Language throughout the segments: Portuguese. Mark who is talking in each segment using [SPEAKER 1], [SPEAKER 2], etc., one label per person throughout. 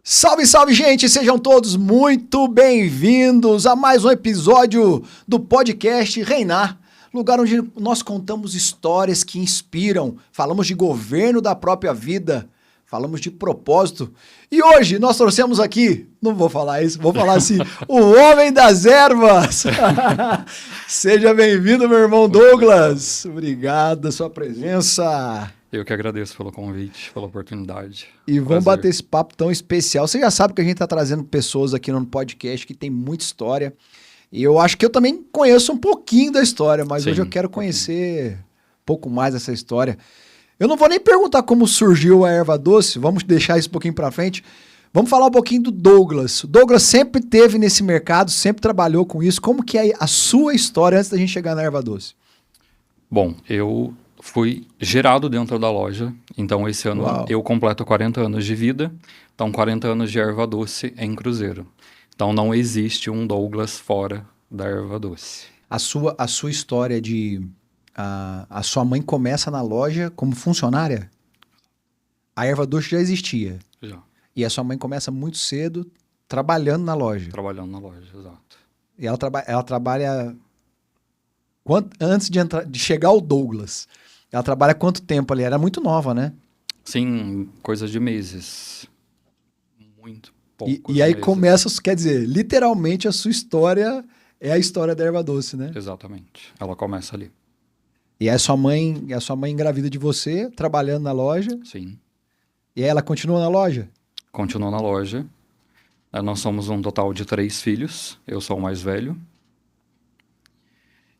[SPEAKER 1] Salve, salve, gente! Sejam todos muito bem-vindos a mais um episódio do podcast Reinar, lugar onde nós contamos histórias que inspiram, falamos de governo da própria vida, falamos de propósito. E hoje nós trouxemos aqui, não vou falar isso, vou falar assim, o Homem das Ervas! Seja bem-vindo, meu irmão Douglas! Obrigado pela sua presença!
[SPEAKER 2] Eu que agradeço pelo convite, pela oportunidade.
[SPEAKER 1] E vamos bater esse papo tão especial. Você já sabe que a gente está trazendo pessoas aqui no podcast que tem muita história. E eu acho que eu também conheço um pouquinho da história, mas hoje eu quero conhecer um pouco mais dessa história. Eu não vou nem perguntar como surgiu a erva doce, vamos deixar isso um pouquinho para frente. Vamos falar um pouquinho do Douglas. O Douglas sempre teve nesse mercado, sempre trabalhou com isso. Como que é a sua história antes da gente chegar na erva doce?
[SPEAKER 2] Bom, eu fui gerado dentro da loja, então esse ano eu completo 40 anos de vida, então 40 anos de erva doce em Cruzeiro. Então não existe um Douglas fora da erva doce.
[SPEAKER 1] A sua história de... A sua mãe começa na loja como funcionária? A erva doce já existia?
[SPEAKER 2] Já.
[SPEAKER 1] E a sua mãe começa muito cedo trabalhando na loja?
[SPEAKER 2] Trabalhando na loja, exato.
[SPEAKER 1] E ela trabalha... Antes de chegar o Douglas... Ela trabalha quanto tempo ali? Era muito nova, né?
[SPEAKER 2] Sim, coisa de meses. Muito pouco.
[SPEAKER 1] E aí meses. Começa, quer dizer, literalmente a sua história é a história da erva doce, né?
[SPEAKER 2] Exatamente. Ela começa ali.
[SPEAKER 1] E a sua mãe engravida de você, trabalhando na loja.
[SPEAKER 2] Sim.
[SPEAKER 1] E aí ela continua na loja?
[SPEAKER 2] Continua na loja. Nós somos um total de 3 filhos. Eu sou o mais velho.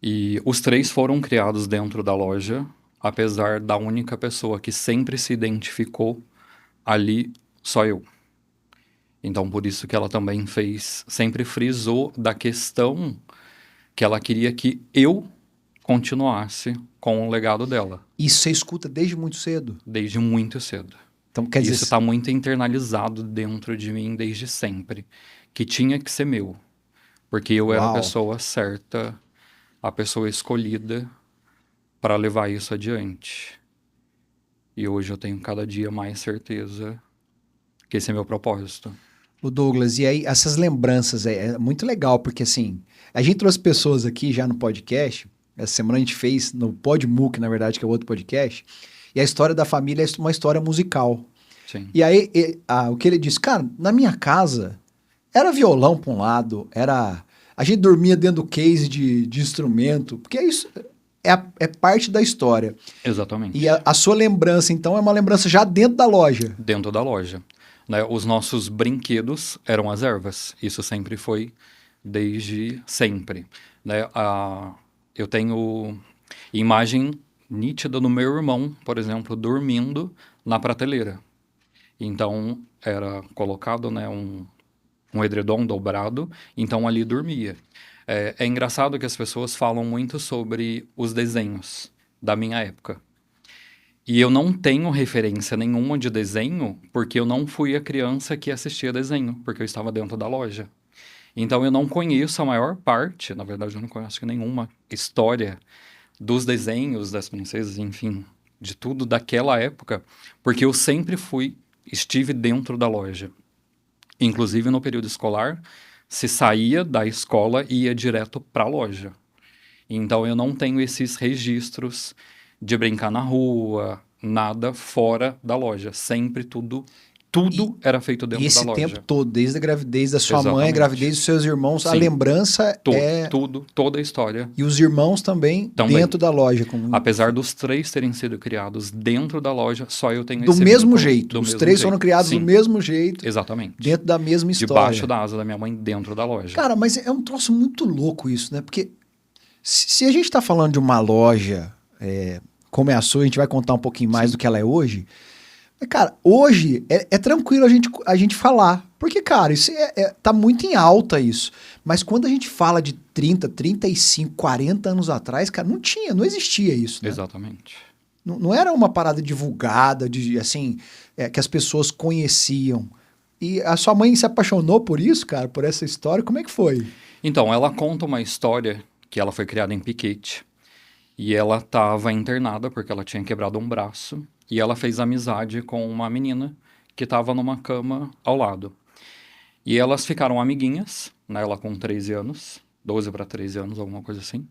[SPEAKER 2] E os 3 foram criados dentro da loja, apesar da única pessoa que sempre se identificou ali, só eu. Então, por isso que ela também sempre frisou da questão que ela queria que eu continuasse com o legado dela.
[SPEAKER 1] Isso você escuta desde muito cedo?
[SPEAKER 2] Desde muito cedo.
[SPEAKER 1] Então, quer dizer...
[SPEAKER 2] Isso está muito internalizado dentro de mim desde sempre, que tinha que ser meu, porque eu era a pessoa certa, a pessoa escolhida para levar isso adiante. E hoje eu tenho cada dia mais certeza que esse é meu propósito.
[SPEAKER 1] O Douglas, e aí essas lembranças, é muito legal, porque assim, a gente trouxe pessoas aqui já no podcast, essa semana a gente fez no Podmuc, na verdade, que é outro podcast, e a história da família é uma história musical.
[SPEAKER 2] Sim.
[SPEAKER 1] E aí, o que ele disse, cara, na minha casa, era violão para um lado, a gente dormia dentro do case de instrumento, porque isso... É parte da história.
[SPEAKER 2] Exatamente.
[SPEAKER 1] E a sua lembrança, então, é uma lembrança já dentro da loja.
[SPEAKER 2] Dentro da loja. Né? Os nossos brinquedos eram as ervas. Isso sempre foi desde sempre. Né? Eu tenho imagem nítida do meu irmão, por exemplo, dormindo na prateleira. Então, era colocado, né, um edredom dobrado, então ali dormia. É engraçado que as pessoas falam muito sobre os desenhos da minha época. E eu não tenho referência nenhuma de desenho, porque eu não fui a criança que assistia desenho, porque eu estava dentro da loja. Então eu não conheço a maior parte, na verdade eu não conheço nenhuma história dos desenhos, das princesas, enfim, de tudo daquela época, porque eu sempre estive dentro da loja. Inclusive no período escolar, se saía da escola e ia direto para a loja. Então eu não tenho esses registros de brincar na rua, nada fora da loja. Sempre tudo era feito dentro da loja.
[SPEAKER 1] E esse tempo todo, desde a gravidez da sua mãe, a gravidez dos seus irmãos, sim, a lembrança
[SPEAKER 2] toda a história.
[SPEAKER 1] E os irmãos também dentro da loja.
[SPEAKER 2] Apesar dos 3 terem sido criados dentro da loja, só eu tenho
[SPEAKER 1] do mesmo jeito. Os 3 foram criados do mesmo jeito.
[SPEAKER 2] Exatamente.
[SPEAKER 1] Dentro da mesma história.
[SPEAKER 2] Debaixo da asa da minha mãe, dentro da loja.
[SPEAKER 1] Cara, mas é um troço muito louco isso, né? Porque se a gente tá falando de uma loja, como é a sua, a gente vai contar um pouquinho mais do que ela é hoje. Mas, cara, hoje é tranquilo a gente falar. Porque, cara, isso tá muito em alta isso. Mas quando a gente fala de 30, 35, 40 anos atrás, cara, não existia isso, né?
[SPEAKER 2] Exatamente.
[SPEAKER 1] Não era uma parada divulgada, assim, que as pessoas conheciam. E a sua mãe se apaixonou por isso, cara, por essa história. Como é que foi?
[SPEAKER 2] Então, ela conta uma história que ela foi criada em Piquete. E ela estava internada porque ela tinha quebrado um braço. E ela fez amizade com uma menina que estava numa cama ao lado. E elas ficaram amiguinhas, né? Ela com 13 anos, 12 para 13 anos, alguma coisa assim.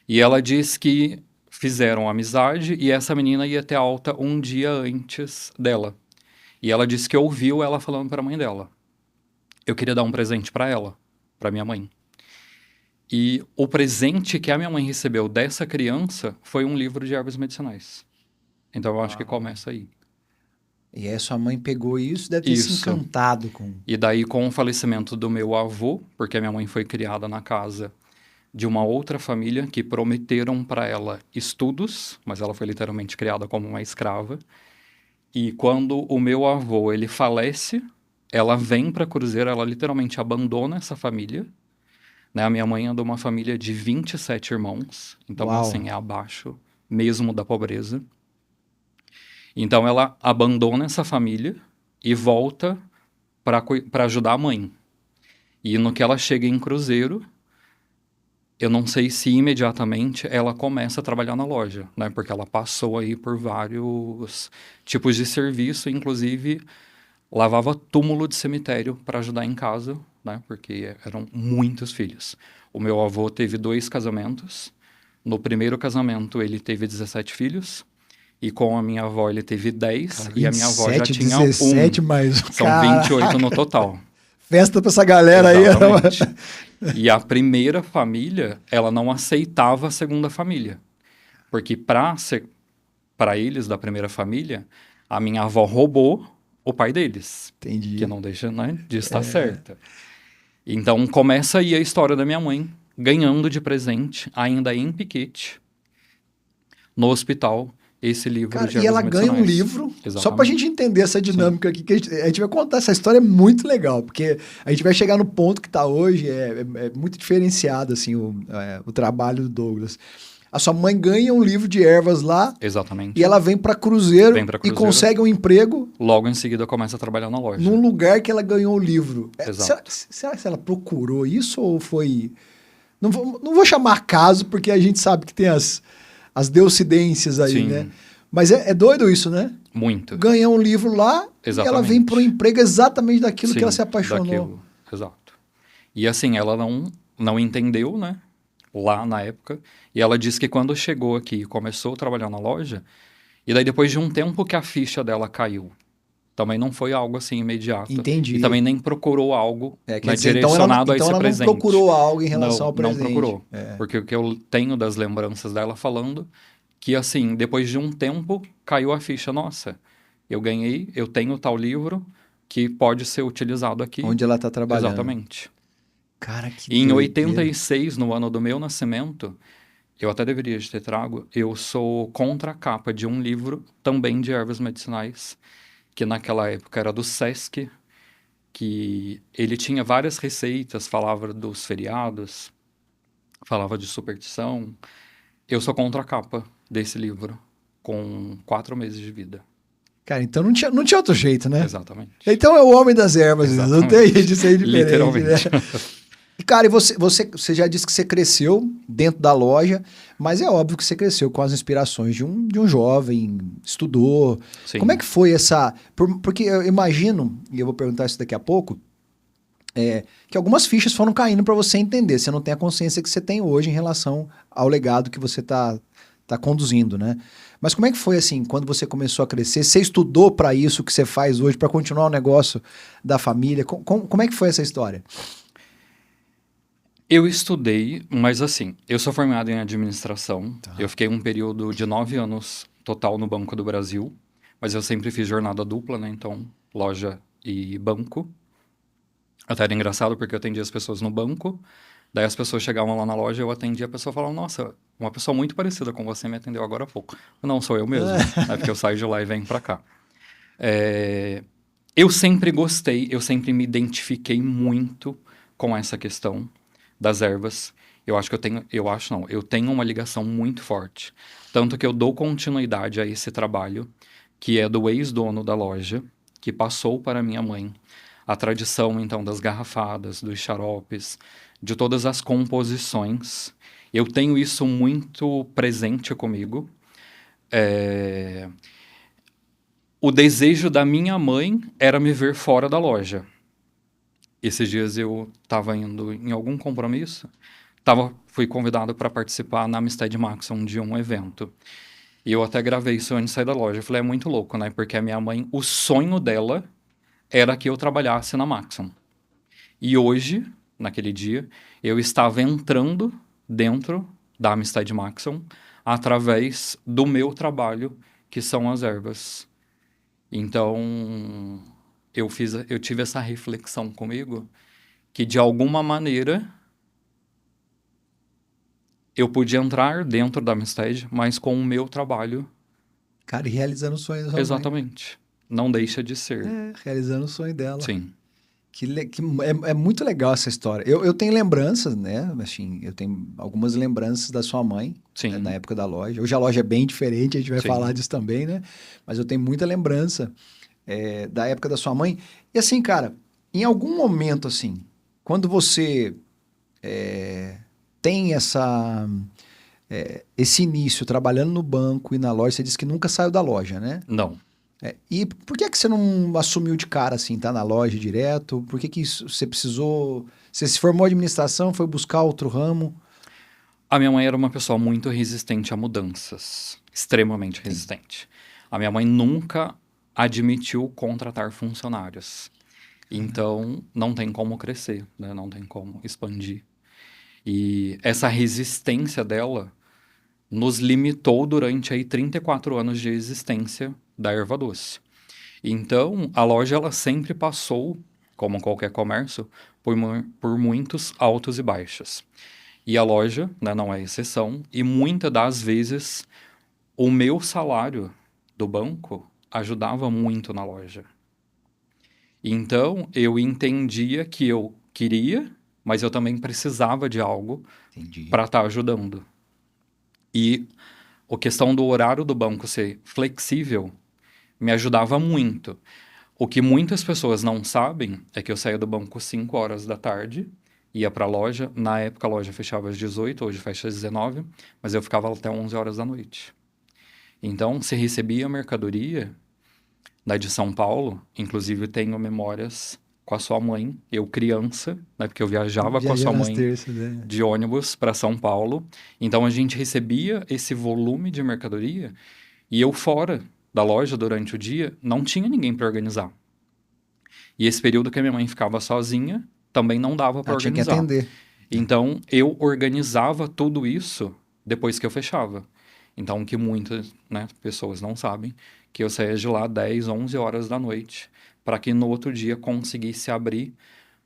[SPEAKER 2] E ela diz que fizeram amizade e essa menina ia ter alta um dia antes dela. E ela disse que ouviu ela falando para a mãe dela: eu queria dar um presente para ela, para minha mãe. E o presente que a minha mãe recebeu dessa criança foi um livro de ervas medicinais. Então eu acho que começa aí.
[SPEAKER 1] E aí sua mãe pegou isso, deve ter se
[SPEAKER 2] Isso.
[SPEAKER 1] encantado com...
[SPEAKER 2] E daí, com o falecimento do meu avô, porque a minha mãe foi criada na casa de uma outra família que prometeram para ela estudos, mas ela foi literalmente criada como uma escrava. E quando o meu avô ele falece, ela vem para Cruzeiro, ela literalmente abandona essa família. Né? A minha mãe é de uma família de 27 irmãos, então
[SPEAKER 1] Uau.
[SPEAKER 2] assim, é abaixo mesmo da pobreza. Então ela abandona essa família e volta para ajudar a mãe. E no que ela chega em Cruzeiro, eu não sei se imediatamente ela começa a trabalhar na loja, né? Porque ela passou aí por vários tipos de serviço, inclusive lavava túmulo de cemitério para ajudar em casa, né? Porque eram muitos filhos. O meu avô teve 2 casamentos. No primeiro casamento ele teve 17 filhos. E com a minha avó ele teve 10.
[SPEAKER 1] Cara,
[SPEAKER 2] E a minha avó já
[SPEAKER 1] 27,
[SPEAKER 2] tinha
[SPEAKER 1] 17
[SPEAKER 2] um.
[SPEAKER 1] mais...
[SPEAKER 2] São
[SPEAKER 1] Caraca.
[SPEAKER 2] 28 no total.
[SPEAKER 1] Festa pra essa galera
[SPEAKER 2] Exatamente.
[SPEAKER 1] aí.
[SPEAKER 2] E a primeira família, ela não aceitava a segunda família. Porque para eles, da primeira família, a minha avó roubou o pai deles.
[SPEAKER 1] Entendi.
[SPEAKER 2] Que não deixa, né, de estar certa. Então, começa aí a história da minha mãe, ganhando de presente, ainda em Piquete, no hospital, esse livro
[SPEAKER 1] Cara,
[SPEAKER 2] de
[SPEAKER 1] e ela
[SPEAKER 2] ervas
[SPEAKER 1] ganha um
[SPEAKER 2] medicinais.
[SPEAKER 1] livro, só
[SPEAKER 2] Exatamente.
[SPEAKER 1] pra gente entender essa dinâmica aqui, que a gente vai contar essa história, é muito legal, porque a gente vai chegar no ponto que tá hoje, é muito diferenciado, assim, o trabalho do Douglas. A sua mãe ganha um livro de ervas lá,
[SPEAKER 2] Exatamente.
[SPEAKER 1] e ela vem pra Cruzeiro,
[SPEAKER 2] Vem pra
[SPEAKER 1] e
[SPEAKER 2] Cruzeiro.
[SPEAKER 1] consegue um emprego
[SPEAKER 2] Logo em seguida começa a trabalhar na loja.
[SPEAKER 1] num lugar que ela ganhou o livro.
[SPEAKER 2] Exato.
[SPEAKER 1] Será que ela procurou isso ou foi... Não vou chamar caso, porque a gente sabe que tem as deucidências aí,
[SPEAKER 2] Sim.
[SPEAKER 1] né? Mas é doido isso, né?
[SPEAKER 2] Muito.
[SPEAKER 1] Ganha um livro lá e ela vem para um emprego exatamente daquilo que ela se apaixonou.
[SPEAKER 2] Daquilo. Exato. E assim, ela não entendeu, né? Lá na época. E ela disse que quando chegou aqui e começou a trabalhar na loja, e daí depois de um tempo que a ficha dela caiu, também não foi algo assim imediato.
[SPEAKER 1] Entendi.
[SPEAKER 2] E também nem procurou algo
[SPEAKER 1] quer
[SPEAKER 2] né,
[SPEAKER 1] dizer,
[SPEAKER 2] direcionado a esse
[SPEAKER 1] ela
[SPEAKER 2] presente.
[SPEAKER 1] não procurou algo em relação
[SPEAKER 2] não,
[SPEAKER 1] ao presente.
[SPEAKER 2] Não procurou. Porque o que eu tenho das lembranças dela falando, que assim, depois de um tempo, caiu a ficha. Nossa, eu ganhei, eu tenho tal livro que pode ser utilizado aqui.
[SPEAKER 1] Onde ela está trabalhando.
[SPEAKER 2] Exatamente.
[SPEAKER 1] Cara, que
[SPEAKER 2] E em
[SPEAKER 1] doideira.
[SPEAKER 2] 86, no ano do meu nascimento, eu até deveria ter trago, eu sou contracapa de um livro também de ervas medicinais, que naquela época era do Sesc, que ele tinha várias receitas, falava dos feriados, falava de superstição. Eu sou contracapa desse livro, com 4 meses de vida.
[SPEAKER 1] Cara, então não tinha outro jeito, né?
[SPEAKER 2] Exatamente.
[SPEAKER 1] Então é o homem das ervas,
[SPEAKER 2] Exatamente.
[SPEAKER 1] não tem jeito de ser diferente.
[SPEAKER 2] Literalmente.
[SPEAKER 1] Né? Cara, e você já disse que você cresceu dentro da loja, mas é óbvio que você cresceu com as inspirações de um jovem, estudou.
[SPEAKER 2] Sim.
[SPEAKER 1] Como é que foi essa... Porque eu imagino, e eu vou perguntar isso daqui a pouco, que algumas fichas foram caindo para você entender. Você não tem a consciência que você tem hoje em relação ao legado que você tá conduzindo, né? Mas como é que foi assim, quando você começou a crescer? Você estudou para isso que você faz hoje, para continuar o negócio da família? Como é que foi essa história?
[SPEAKER 2] Eu estudei, mas assim, eu sou formado em administração.
[SPEAKER 1] Tá.
[SPEAKER 2] Eu fiquei um período de 9 anos total no Banco do Brasil, mas eu sempre fiz jornada dupla, né? Então, loja e banco. Até era engraçado porque eu atendia as pessoas no banco, daí as pessoas chegavam lá na loja, eu atendia, a pessoa falava, nossa, uma pessoa muito parecida com você me atendeu agora há pouco. Não, sou eu mesmo, né? Porque eu saio de lá e venho pra cá. Eu sempre gostei, eu sempre me identifiquei muito com essa questão das ervas. Eu tenho uma ligação muito forte. Tanto que eu dou continuidade a esse trabalho, que é do ex-dono da loja, que passou para minha mãe a tradição, então, das garrafadas, dos xaropes, de todas as composições. Eu tenho isso muito presente comigo. O desejo da minha mãe era me ver fora da loja. Esses dias eu estava indo em algum compromisso, fui convidado para participar na Amistad Maxon de um evento. E eu até gravei isso antes de sair da loja. Eu falei, é muito louco, né? Porque a minha mãe, o sonho dela era que eu trabalhasse na Maxon. E hoje, naquele dia, eu estava entrando dentro da Amistad Maxon através do meu trabalho, que são as ervas. Então, eu tive essa reflexão comigo, que de alguma maneira eu podia entrar dentro da Amistad, mas com o meu trabalho.
[SPEAKER 1] Cara, e realizando o sonho da sua mãe.
[SPEAKER 2] Exatamente. Não deixa de ser.
[SPEAKER 1] Realizando o sonho dela.
[SPEAKER 2] Sim.
[SPEAKER 1] É muito legal essa história. Eu tenho lembranças, né? Assim, eu tenho algumas lembranças da sua mãe,
[SPEAKER 2] Sim.
[SPEAKER 1] né, na época da loja. Hoje a loja é bem diferente, a gente vai
[SPEAKER 2] Sim.
[SPEAKER 1] falar disso também, né? Mas eu tenho muita lembrança da época da sua mãe. E assim, cara, em algum momento, assim, quando você tem esse início trabalhando no banco e na loja, você disse que nunca saiu da loja, né?
[SPEAKER 2] Não.
[SPEAKER 1] E por que você não assumiu de cara, assim, tá na loja direto? Por que você precisou... Você se formou em administração, foi buscar outro ramo?
[SPEAKER 2] A minha mãe era uma pessoa muito resistente a mudanças. Extremamente resistente. A minha mãe nunca admitiu contratar funcionários. Então, não tem como crescer, né? Não tem como expandir. E essa resistência dela nos limitou durante aí 34 anos de existência da Erva Doce. Então, a loja ela sempre passou, como qualquer comércio, por muitos altos e baixos. E a loja, né, não é exceção, e muitas das vezes o meu salário do banco ajudava muito na loja. Então, eu entendia que eu queria, mas eu também precisava de algo para estar ajudando. E a questão do horário do banco ser flexível me ajudava muito. O que muitas pessoas não sabem é que eu saía do banco 5 horas da tarde, ia para a loja. Na época a loja fechava às 18, hoje fecha às 19, mas eu ficava até 11 horas da noite. Então, se recebia mercadoria da de São Paulo, inclusive tenho memórias com a sua mãe, eu criança, né, porque eu viajava com a sua mãe de ônibus para São Paulo. Então, a gente recebia esse volume de mercadoria e eu fora da loja durante o dia, não tinha ninguém para organizar. E esse período que a minha mãe ficava sozinha, também não dava para organizar.
[SPEAKER 1] Tinha que atender.
[SPEAKER 2] Então, eu organizava tudo isso depois que eu fechava. Então, que muitas, né, pessoas não sabem, que eu saía de lá 10, 11 horas da noite, para que no outro dia conseguisse abrir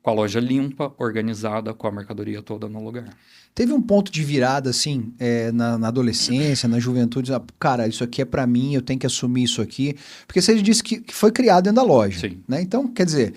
[SPEAKER 2] com a loja limpa, organizada, com a mercadoria toda no lugar.
[SPEAKER 1] Teve um ponto de virada, assim, na adolescência, na juventude, cara, isso aqui é para mim, eu tenho que assumir isso aqui. Porque você disse que foi criado dentro da loja.
[SPEAKER 2] Sim.
[SPEAKER 1] Né? Então, quer dizer,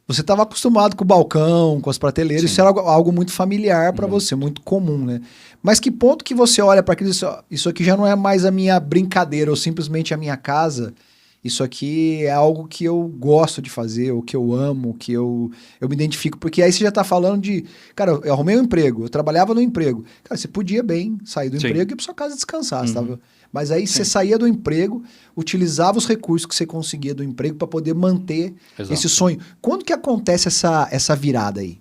[SPEAKER 1] você estava acostumado com o balcão, com as prateleiras,
[SPEAKER 2] Sim.
[SPEAKER 1] isso era algo muito familiar para você, muito comum, né? Mas que ponto que você olha para aquilo e diz, isso aqui já não é mais a minha brincadeira ou simplesmente a minha casa, isso aqui é algo que eu gosto de fazer, ou que eu amo, que eu me identifico. Porque aí você já tá falando de... Cara, eu arrumei um emprego, eu trabalhava no emprego. Cara, você podia bem sair do emprego e ir pra sua casa descansar, sabe? Mas aí você saía do emprego, utilizava os recursos que você conseguia do emprego para poder manter esse sonho. Quando que acontece essa virada aí?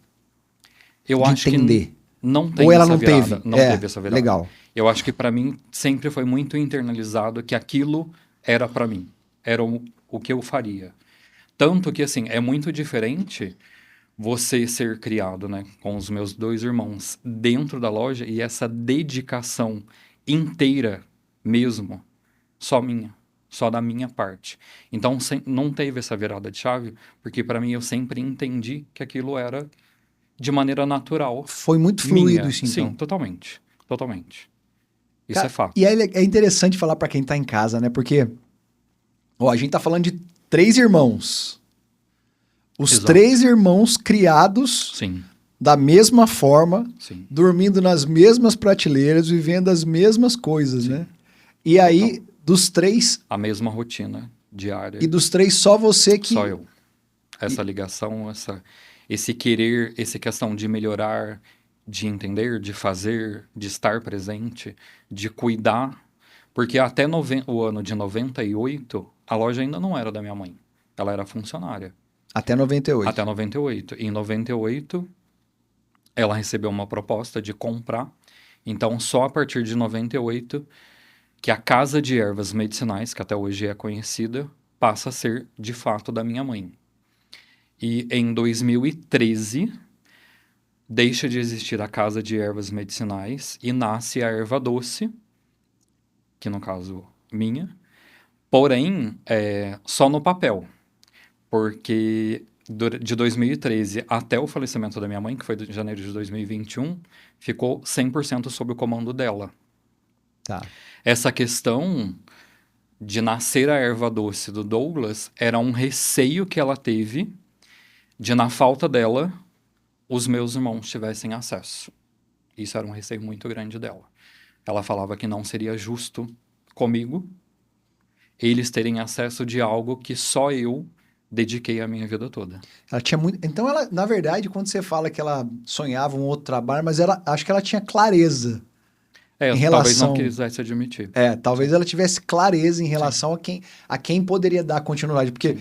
[SPEAKER 2] Eu acho
[SPEAKER 1] entender?
[SPEAKER 2] Que não tem
[SPEAKER 1] ou ela
[SPEAKER 2] essa
[SPEAKER 1] não
[SPEAKER 2] virada.
[SPEAKER 1] teve?
[SPEAKER 2] Não teve essa virada.
[SPEAKER 1] Legal.
[SPEAKER 2] Eu acho que para mim sempre foi muito internalizado que aquilo era para mim. Era o que eu faria. Tanto que, assim, é muito diferente você ser criado, né, com os meus 2 irmãos dentro da loja e essa dedicação inteira mesmo, só minha, só da minha parte. Então, não teve essa virada de chave, porque para mim eu sempre entendi que aquilo era de maneira natural.
[SPEAKER 1] Foi muito fluido isso, então.
[SPEAKER 2] Sim, totalmente. Totalmente. Isso
[SPEAKER 1] Cara,
[SPEAKER 2] é fato.
[SPEAKER 1] E é interessante falar para quem tá em casa, né? Porque... a gente tá falando de 3 irmãos. Os
[SPEAKER 2] Exato.
[SPEAKER 1] 3 irmãos criados
[SPEAKER 2] Sim.
[SPEAKER 1] da mesma forma,
[SPEAKER 2] Sim.
[SPEAKER 1] dormindo nas mesmas prateleiras, vivendo as mesmas coisas, né? E aí, dos 3...
[SPEAKER 2] A mesma rotina diária.
[SPEAKER 1] E dos 3, só você que...
[SPEAKER 2] Só eu. Essa ligação, esse querer, essa questão de melhorar, de entender, de fazer, de estar presente, de cuidar. Porque até o ano de 98, a loja ainda não era da minha mãe. Ela era funcionária.
[SPEAKER 1] Até 98.
[SPEAKER 2] Até 98. Em 98, ela recebeu uma proposta de comprar. Então, só a partir de 98 que a Casa de Ervas Medicinais, que até hoje é conhecida, passa a ser, de fato, da minha mãe. E em 2013, deixa de existir a Casa de Ervas Medicinais e nasce a Erva Doce, que no caso, minha. Porém, só no papel. Porque de 2013 até o falecimento da minha mãe, que foi de janeiro de 2021, ficou 100% sob o comando dela.
[SPEAKER 1] Tá.
[SPEAKER 2] Essa questão de nascer a erva doce do Douglas era um receio que ela teve de, na falta dela, os meus irmãos tivessem acesso. Isso era um receio muito grande dela. Ela falava que não seria justo comigo eles terem acesso de algo que só eu dediquei a minha vida toda.
[SPEAKER 1] Ela tinha muito. Então, ela, na verdade, quando você fala que ela sonhava um outro trabalho, mas acho que ela tinha clareza. Em
[SPEAKER 2] Talvez
[SPEAKER 1] relação...
[SPEAKER 2] não quisesse admitir.
[SPEAKER 1] Talvez ela tivesse clareza em relação a quem poderia dar continuidade. Porque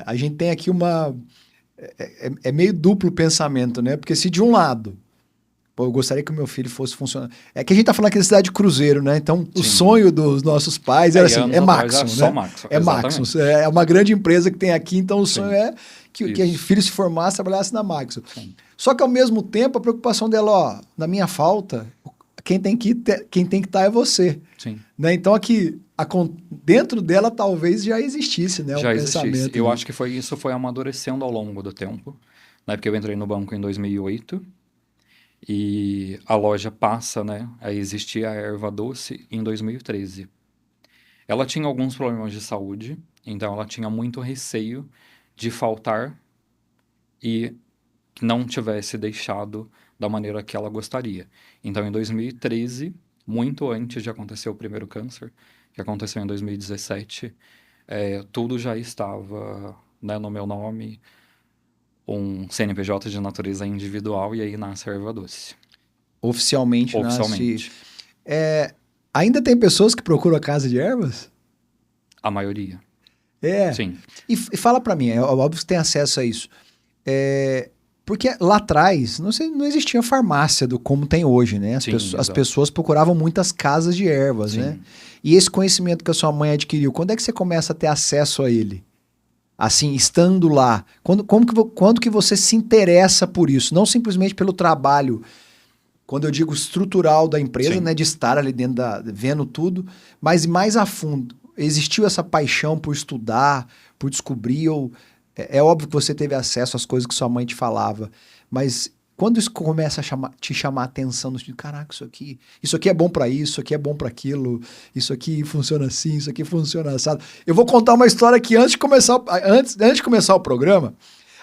[SPEAKER 1] a gente tem aqui uma... É meio duplo pensamento, né? Porque se de um lado... Pô, eu gostaria que o meu filho fosse funcionar... É que a gente tá falando aqui da cidade de Cruzeiro, né? Então, o sonho dos nossos pais era assim, Maxon, né?
[SPEAKER 2] Só Maxon,
[SPEAKER 1] é Maxon. É uma grande empresa que tem aqui, então o sonho é que o filho se formasse, trabalhasse na Maxon. Sim. Só que, ao mesmo tempo, a preocupação dela, ó, na minha falta, quem tem que estar é você.
[SPEAKER 2] Sim.
[SPEAKER 1] Né? Então, aqui, dentro dela, talvez já existisse, né?
[SPEAKER 2] Já existisse. Eu acho que isso foi amadurecendo ao longo do tempo, né? Porque eu entrei no banco em 2008 e a loja passa, né, a existir a erva doce em 2013. Ela tinha alguns problemas de saúde, então ela tinha muito receio de faltar e que não tivesse deixado da maneira que ela gostaria. Então, em 2013, muito antes de acontecer o primeiro câncer, que aconteceu em 2017, tudo já estava, né, no meu nome, um CNPJ de natureza individual, e aí nasce a erva doce.
[SPEAKER 1] Oficialmente. Nasce... ainda tem pessoas que procuram a Casa de Ervas?
[SPEAKER 2] A maioria. Sim.
[SPEAKER 1] E fala pra mim, é óbvio que você tem acesso a isso. Porque lá atrás não existia farmácia como tem hoje, né? As pessoas procuravam muitas casas de ervas, né? E esse conhecimento que a sua mãe adquiriu, quando é que você começa a ter acesso a ele? Assim, estando lá. Quando que você se interessa por isso? Não simplesmente pelo trabalho, quando eu digo estrutural da empresa, né? De estar ali dentro vendo tudo, mas mais a fundo. Existiu essa paixão por estudar, por descobrir, ou... É óbvio que você teve acesso às coisas que sua mãe te falava, mas quando isso começa a te chamar a atenção, no sentido, caraca, isso aqui é bom para isso aqui é bom para aquilo, isso aqui funciona assim, isso aqui funciona assado. Eu vou contar uma história que antes de começar o programa,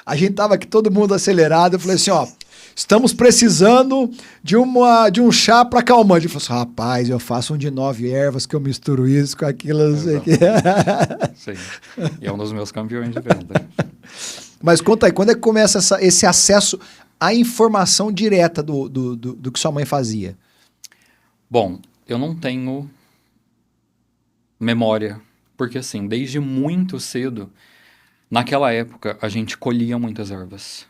[SPEAKER 1] a gente tava aqui todo mundo acelerado, eu falei assim, ó, estamos precisando de um chá para calmante. Ele falou assim, rapaz, eu faço um de 9 ervas que eu misturo isso com aquilo, não sei o que.
[SPEAKER 2] Sim, e é um dos meus campeões de venda.
[SPEAKER 1] Mas conta aí, quando é que começa esse acesso à informação direta do que sua mãe fazia?
[SPEAKER 2] Bom, eu não tenho memória, porque assim, desde muito cedo, naquela época, a gente colhia muitas ervas.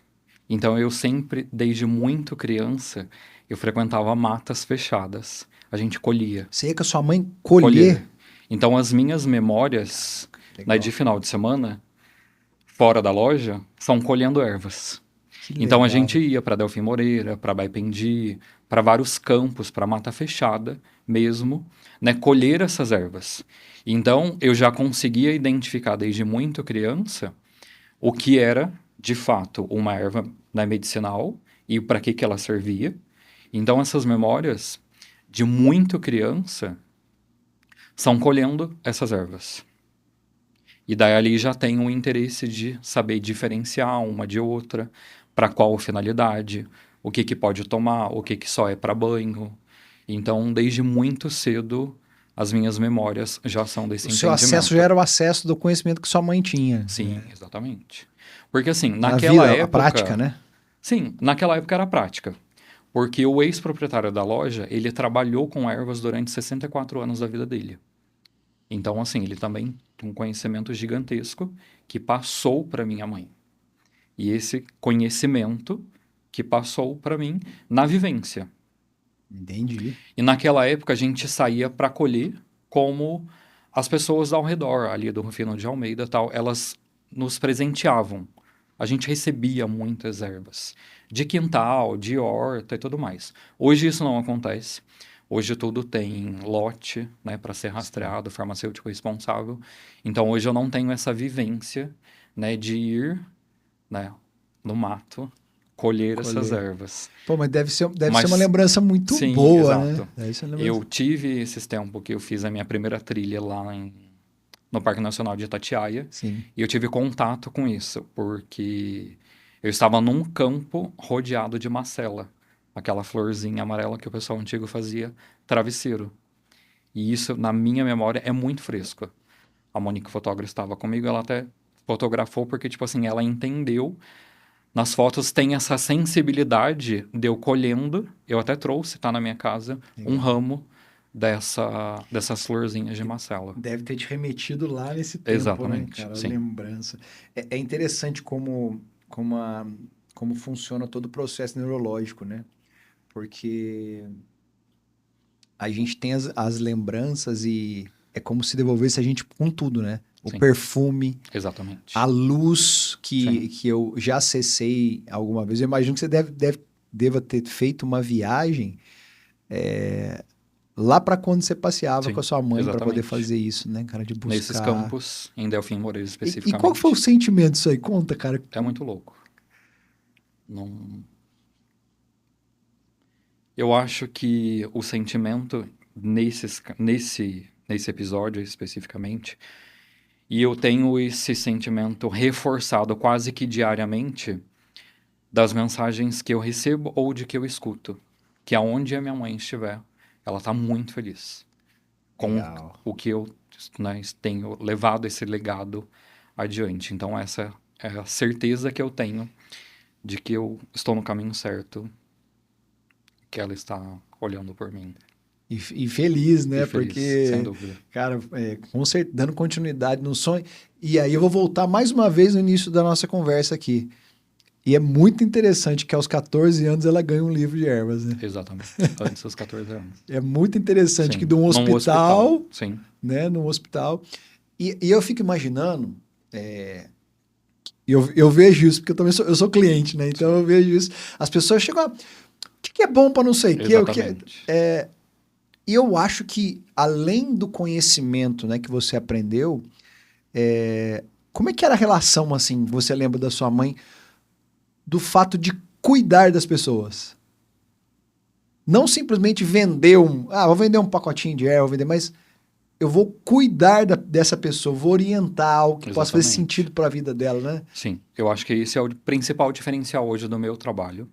[SPEAKER 2] Então, eu sempre, desde muito criança, eu frequentava matas fechadas. A gente colhia.
[SPEAKER 1] Você ia com a sua mãe colher?
[SPEAKER 2] Então, as minhas memórias, né, de final de semana, fora da loja, são colhendo ervas. Então, a gente ia para Delfim Moreira, para Baipendi, para vários campos, para mata fechada mesmo, né, colher essas ervas. Então, eu já conseguia identificar desde muito criança o que era, de fato, uma erva, né, medicinal e para que ela servia. Então, essas memórias de muito criança são colhendo essas ervas. E daí ali já tem um interesse de saber diferenciar uma de outra, para qual finalidade, o que pode tomar, o que só é para banho. Então, desde muito cedo, as minhas memórias já são desse entendimento.
[SPEAKER 1] O seu acesso já era o acesso do conhecimento que sua mãe tinha.
[SPEAKER 2] Sim, exatamente. Porque assim, naquela época...
[SPEAKER 1] A prática, né?
[SPEAKER 2] Sim, naquela época era prática. Porque o ex-proprietário da loja, ele trabalhou com ervas durante 64 anos da vida dele. Então, assim, ele também tem um conhecimento gigantesco que passou para minha mãe. E esse conhecimento que passou para mim na vivência.
[SPEAKER 1] Entendi.
[SPEAKER 2] E naquela época a gente saía para colher como as pessoas ao redor ali do Rufino de Almeida e tal, elas nos presenteavam. A gente recebia muitas ervas de quintal, de horta e tudo mais. Hoje isso não acontece. Hoje tudo tem lote, né, para ser rastreado, farmacêutico responsável. Então hoje eu não tenho essa vivência, né, de ir, né, no mato colher essas
[SPEAKER 1] Colher.
[SPEAKER 2] ervas.
[SPEAKER 1] Pô, mas deve ser
[SPEAKER 2] Mas,
[SPEAKER 1] uma lembrança muito
[SPEAKER 2] sim,
[SPEAKER 1] boa, né?
[SPEAKER 2] exato.
[SPEAKER 1] Deve ser uma lembrança...
[SPEAKER 2] Eu tive esses tempos que eu fiz a minha primeira trilha lá no Parque Nacional de Itatiaia
[SPEAKER 1] Sim.
[SPEAKER 2] e eu tive contato com isso, porque eu estava num campo rodeado de macela, aquela florzinha amarela que o pessoal antigo fazia travesseiro. E isso, na minha memória, é muito fresco. A Mônica, fotógrafa, estava comigo, ela até fotografou porque, tipo assim, ela entendeu. Nas fotos tem essa sensibilidade de eu colhendo, eu até trouxe, tá na minha casa, um
[SPEAKER 1] Legal.
[SPEAKER 2] ramo dessas florzinhas de macela.
[SPEAKER 1] Deve ter te remetido lá nesse tempo, né,
[SPEAKER 2] Exatamente,
[SPEAKER 1] cara? A
[SPEAKER 2] sim.
[SPEAKER 1] lembrança. É interessante como funciona todo o processo neurológico, né? Porque a gente tem as lembranças e é como se devolvesse a gente com tudo, né? O
[SPEAKER 2] Sim.
[SPEAKER 1] perfume,
[SPEAKER 2] Exatamente.
[SPEAKER 1] a luz
[SPEAKER 2] Sim.
[SPEAKER 1] que eu já acessei alguma vez. Eu imagino que você deva ter feito uma viagem lá para quando você passeava com a
[SPEAKER 2] Sim,
[SPEAKER 1] sua mãe para poder
[SPEAKER 2] exatamente.
[SPEAKER 1] fazer isso, né, cara? De
[SPEAKER 2] Nesses
[SPEAKER 1] buscar.
[SPEAKER 2] campos, em Delfim Moreira
[SPEAKER 1] E
[SPEAKER 2] especificamente.
[SPEAKER 1] qual foi o sentimento disso aí? Conta, cara.
[SPEAKER 2] É muito louco. Não... Eu acho que o sentimento nesse episódio especificamente, e eu tenho esse sentimento reforçado quase que diariamente das mensagens que eu recebo ou de que eu escuto, que aonde a minha mãe estiver, ela está muito feliz com
[SPEAKER 1] Legal.
[SPEAKER 2] o que eu, né, tenho levado esse legado adiante. Então essa é a certeza que eu tenho de que eu estou no caminho certo, que ela está olhando por mim.
[SPEAKER 1] E feliz, né?
[SPEAKER 2] E feliz, sem
[SPEAKER 1] Porque,
[SPEAKER 2] dúvida.
[SPEAKER 1] cara, dando continuidade no sonho. E aí eu vou voltar mais uma vez no início da nossa conversa aqui. E é muito interessante que aos 14 anos ela ganha um livro de ervas, né?
[SPEAKER 2] Exatamente. Antes dos 14 anos.
[SPEAKER 1] É muito interessante
[SPEAKER 2] Sim.
[SPEAKER 1] que de um
[SPEAKER 2] Num
[SPEAKER 1] hospital,
[SPEAKER 2] sim.
[SPEAKER 1] né? Num hospital. E eu fico imaginando, eu vejo isso, porque eu também sou cliente, né? Então eu vejo isso. As pessoas chegam a... O que é bom para não sei o que?
[SPEAKER 2] Exatamente.
[SPEAKER 1] E eu acho que, além do conhecimento, né, que você aprendeu, como é que era a relação, assim, você lembra da sua mãe, do fato de cuidar das pessoas? Não simplesmente vender vou vender um pacotinho de erva, vou vender, mas eu vou cuidar dessa pessoa, vou orientar algo que possa fazer
[SPEAKER 2] Exatamente.
[SPEAKER 1] sentido para a vida dela, né?
[SPEAKER 2] Sim, eu acho que esse é o principal diferencial hoje do meu trabalho.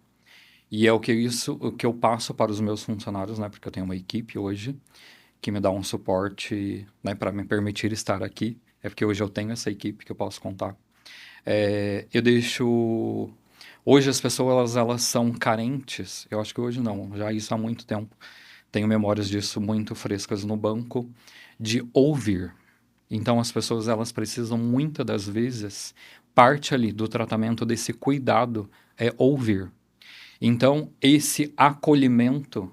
[SPEAKER 2] E é o que eu passo para os meus funcionários, né? Porque eu tenho uma equipe hoje que me dá um suporte, né, para me permitir estar aqui. É porque hoje eu tenho essa equipe que eu posso contar. Eu deixo... Hoje as pessoas, elas são carentes. Eu acho que hoje não, já isso há muito tempo. Tenho memórias disso muito frescas no banco, de ouvir. Então as pessoas, elas precisam muitas das vezes, parte ali do tratamento desse cuidado é ouvir. Então, esse acolhimento,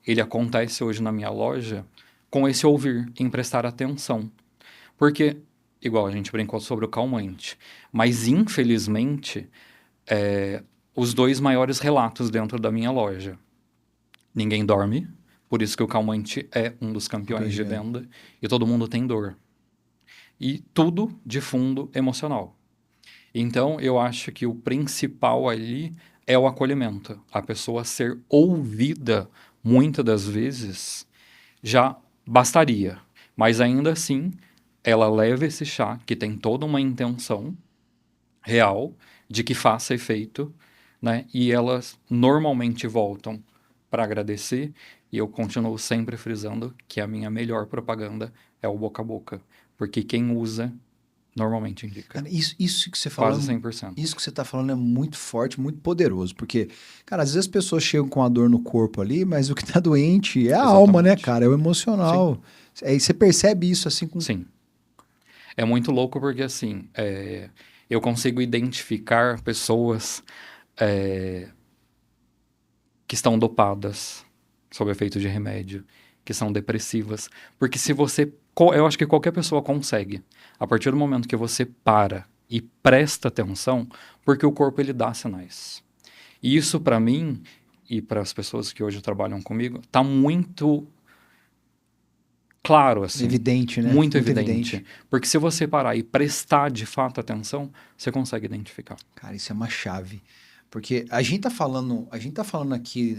[SPEAKER 2] ele acontece hoje na minha loja com esse ouvir, em prestar atenção. Porque, igual a gente brincou sobre o calmante, mas infelizmente, os dois maiores relatos dentro da minha loja. Ninguém dorme, por isso que o calmante é um dos campeões de venda, e todo mundo tem dor. E tudo de fundo emocional. Então, eu acho que o principal ali é o acolhimento. A pessoa ser ouvida, muitas das vezes, já bastaria. Mas ainda assim, ela leva esse chá, que tem toda uma intenção real de que faça efeito, né? E elas normalmente voltam para agradecer. E eu continuo sempre frisando que a minha melhor propaganda é o boca a boca. Porque quem usa normalmente indica.
[SPEAKER 1] Cara, isso que você falou,
[SPEAKER 2] Quase 100%.
[SPEAKER 1] isso que você tá falando é muito forte, muito poderoso, porque, cara, às vezes as pessoas chegam com a dor no corpo ali, mas o que tá doente é a alma, né, cara? É o emocional. Aí você percebe isso assim com...
[SPEAKER 2] Sim. É muito louco porque, assim, eu consigo identificar pessoas que estão dopadas sob efeito de remédio, que são depressivas. Porque se você... Eu acho que qualquer pessoa consegue. A partir do momento que você para e presta atenção, porque o corpo, ele dá sinais. E isso, para mim, e para as pessoas que hoje trabalham comigo, tá muito claro, assim.
[SPEAKER 1] Evidente, né?
[SPEAKER 2] Muito evidente. Porque se você parar e prestar de fato atenção, você consegue identificar.
[SPEAKER 1] Cara, isso é uma chave. Porque a gente tá falando aqui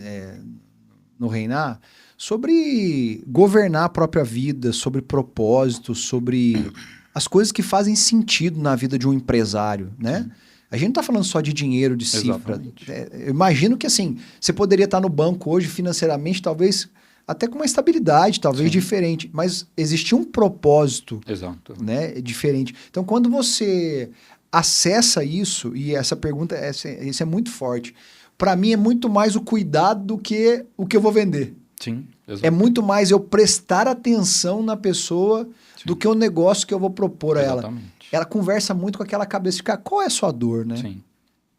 [SPEAKER 1] no Reinar sobre governar a própria vida, sobre propósito, sobre as coisas que fazem sentido na vida de um empresário, né? A gente não tá falando só de dinheiro, de cifra.
[SPEAKER 2] Exatamente.
[SPEAKER 1] Eu imagino que, assim, você poderia estar no banco hoje financeiramente, talvez até com uma estabilidade, talvez
[SPEAKER 2] Sim.
[SPEAKER 1] diferente, mas existia um propósito,
[SPEAKER 2] Exato.
[SPEAKER 1] né, diferente. Então, quando você acessa isso, e essa pergunta, isso é muito forte, para mim é muito mais o cuidado do que o que eu vou vender.
[SPEAKER 2] Sim, exato.
[SPEAKER 1] É muito mais eu prestar atenção na pessoa do que o negócio que eu vou propor a ela.
[SPEAKER 2] Exatamente.
[SPEAKER 1] Ela conversa muito com aquela cabeça de, cara, qual é a sua dor, né?
[SPEAKER 2] Sim.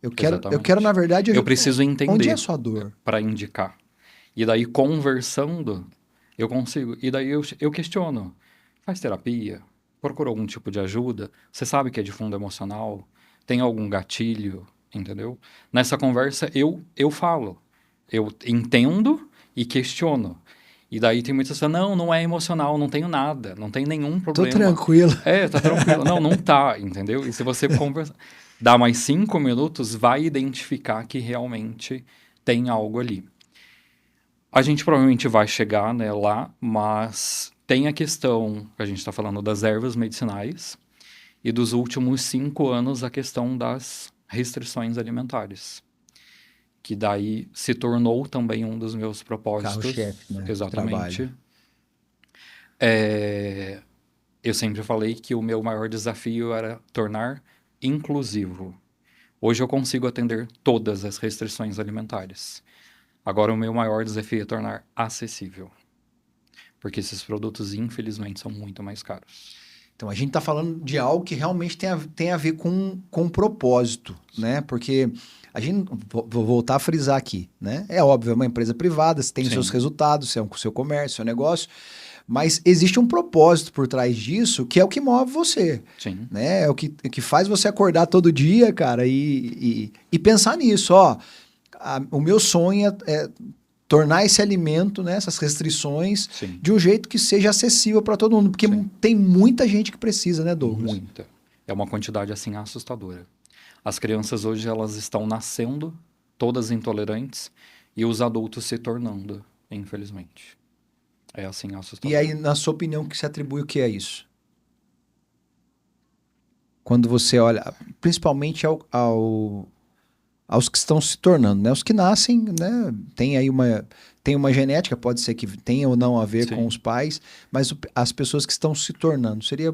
[SPEAKER 1] Eu
[SPEAKER 2] Exatamente.
[SPEAKER 1] quero, na verdade...
[SPEAKER 2] Eu preciso entender
[SPEAKER 1] onde é a sua dor?
[SPEAKER 2] para indicar. E daí, conversando, eu consigo. E daí, eu questiono. Faz terapia? Procura algum tipo de ajuda? Você sabe que é de fundo emocional? Tem algum gatilho? Entendeu? Nessa conversa, eu falo. Eu entendo e questiono. E daí tem muitas pessoas, não é emocional, não tenho nada, não tem nenhum
[SPEAKER 1] Tô
[SPEAKER 2] problema.
[SPEAKER 1] tranquilo.
[SPEAKER 2] Tá tranquilo. Não tá, entendeu? E se você conversar, dá mais 5 minutos, vai identificar que realmente tem algo ali. A gente provavelmente vai chegar, né, lá, mas tem a questão, a gente está falando das ervas medicinais, e dos últimos 5 anos a questão das restrições alimentares. Que daí se tornou também um dos meus propósitos.
[SPEAKER 1] Carro-chefe, né?
[SPEAKER 2] Exatamente.
[SPEAKER 1] Trabalho.
[SPEAKER 2] Eu sempre falei que o meu maior desafio era tornar inclusivo. Hoje eu consigo atender todas as restrições alimentares. Agora o meu maior desafio é tornar acessível. Porque esses produtos, infelizmente, são muito mais caros.
[SPEAKER 1] Então, a gente está falando de algo que realmente tem a ver com propósito, né? Porque a gente, vou voltar a frisar aqui, né? É óbvio, é uma empresa privada, você tem os
[SPEAKER 2] Sim.
[SPEAKER 1] seus resultados, você é o seu comércio, seu negócio, mas existe um propósito por trás disso que é o que move você,
[SPEAKER 2] Sim.
[SPEAKER 1] né? É o que faz você acordar todo dia, cara, e pensar nisso, ó. O meu sonho é tornar esse alimento, né, essas restrições,
[SPEAKER 2] Sim.
[SPEAKER 1] de um jeito que seja acessível para todo mundo. Porque
[SPEAKER 2] Sim.
[SPEAKER 1] tem muita gente que precisa, né, Douglas?
[SPEAKER 2] Muita. É uma quantidade, assim, assustadora. As crianças hoje, elas estão nascendo, todas intolerantes, e os adultos se tornando, infelizmente. É, assim, assustador.
[SPEAKER 1] E aí, na sua opinião, que se atribui o que é isso? Quando você olha, principalmente aos que estão se tornando, né? Os que nascem, né? Tem uma genética, pode ser que tenha ou não a ver
[SPEAKER 2] Sim.
[SPEAKER 1] com os pais, mas as pessoas que estão se tornando, seria...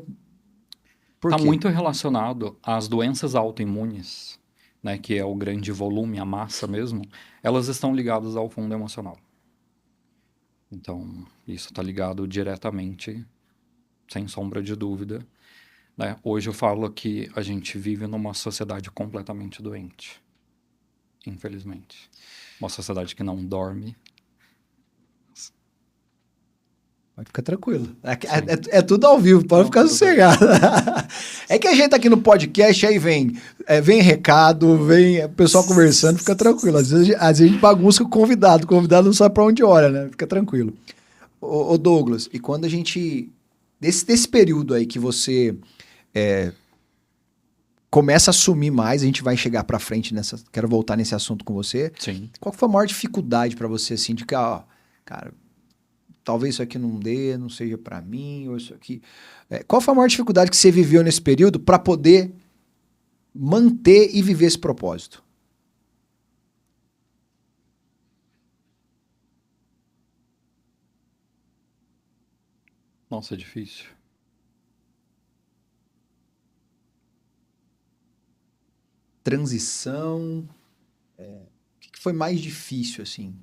[SPEAKER 1] Por
[SPEAKER 2] Está
[SPEAKER 1] quê?
[SPEAKER 2] muito relacionado às doenças autoimunes, né, que é o grande volume, a massa mesmo, elas estão ligadas ao fundo emocional. Então, isso está ligado diretamente, sem sombra de dúvida, né? Hoje eu falo que a gente vive numa sociedade completamente doente, infelizmente. Uma sociedade que não dorme.
[SPEAKER 1] Pode ficar tranquilo. É tudo ao vivo, pode ficar sossegado. É que a gente tá aqui no podcast, aí vem recado, vem o pessoal conversando, fica tranquilo. Às vezes a gente bagunça com o convidado não sabe pra onde olha, né? Fica tranquilo. Ô Douglas, e quando a gente... Desse período aí que você começa a assumir mais, a gente vai chegar pra frente quero voltar nesse assunto com você.
[SPEAKER 2] Sim.
[SPEAKER 1] Qual foi a maior dificuldade pra você, assim, de que, ó, cara... Talvez isso aqui não dê, não seja para mim, ou isso aqui. Qual foi a maior dificuldade que você viveu nesse período para poder manter e viver esse propósito?
[SPEAKER 2] Nossa, é difícil.
[SPEAKER 1] Transição. O que foi mais difícil, assim?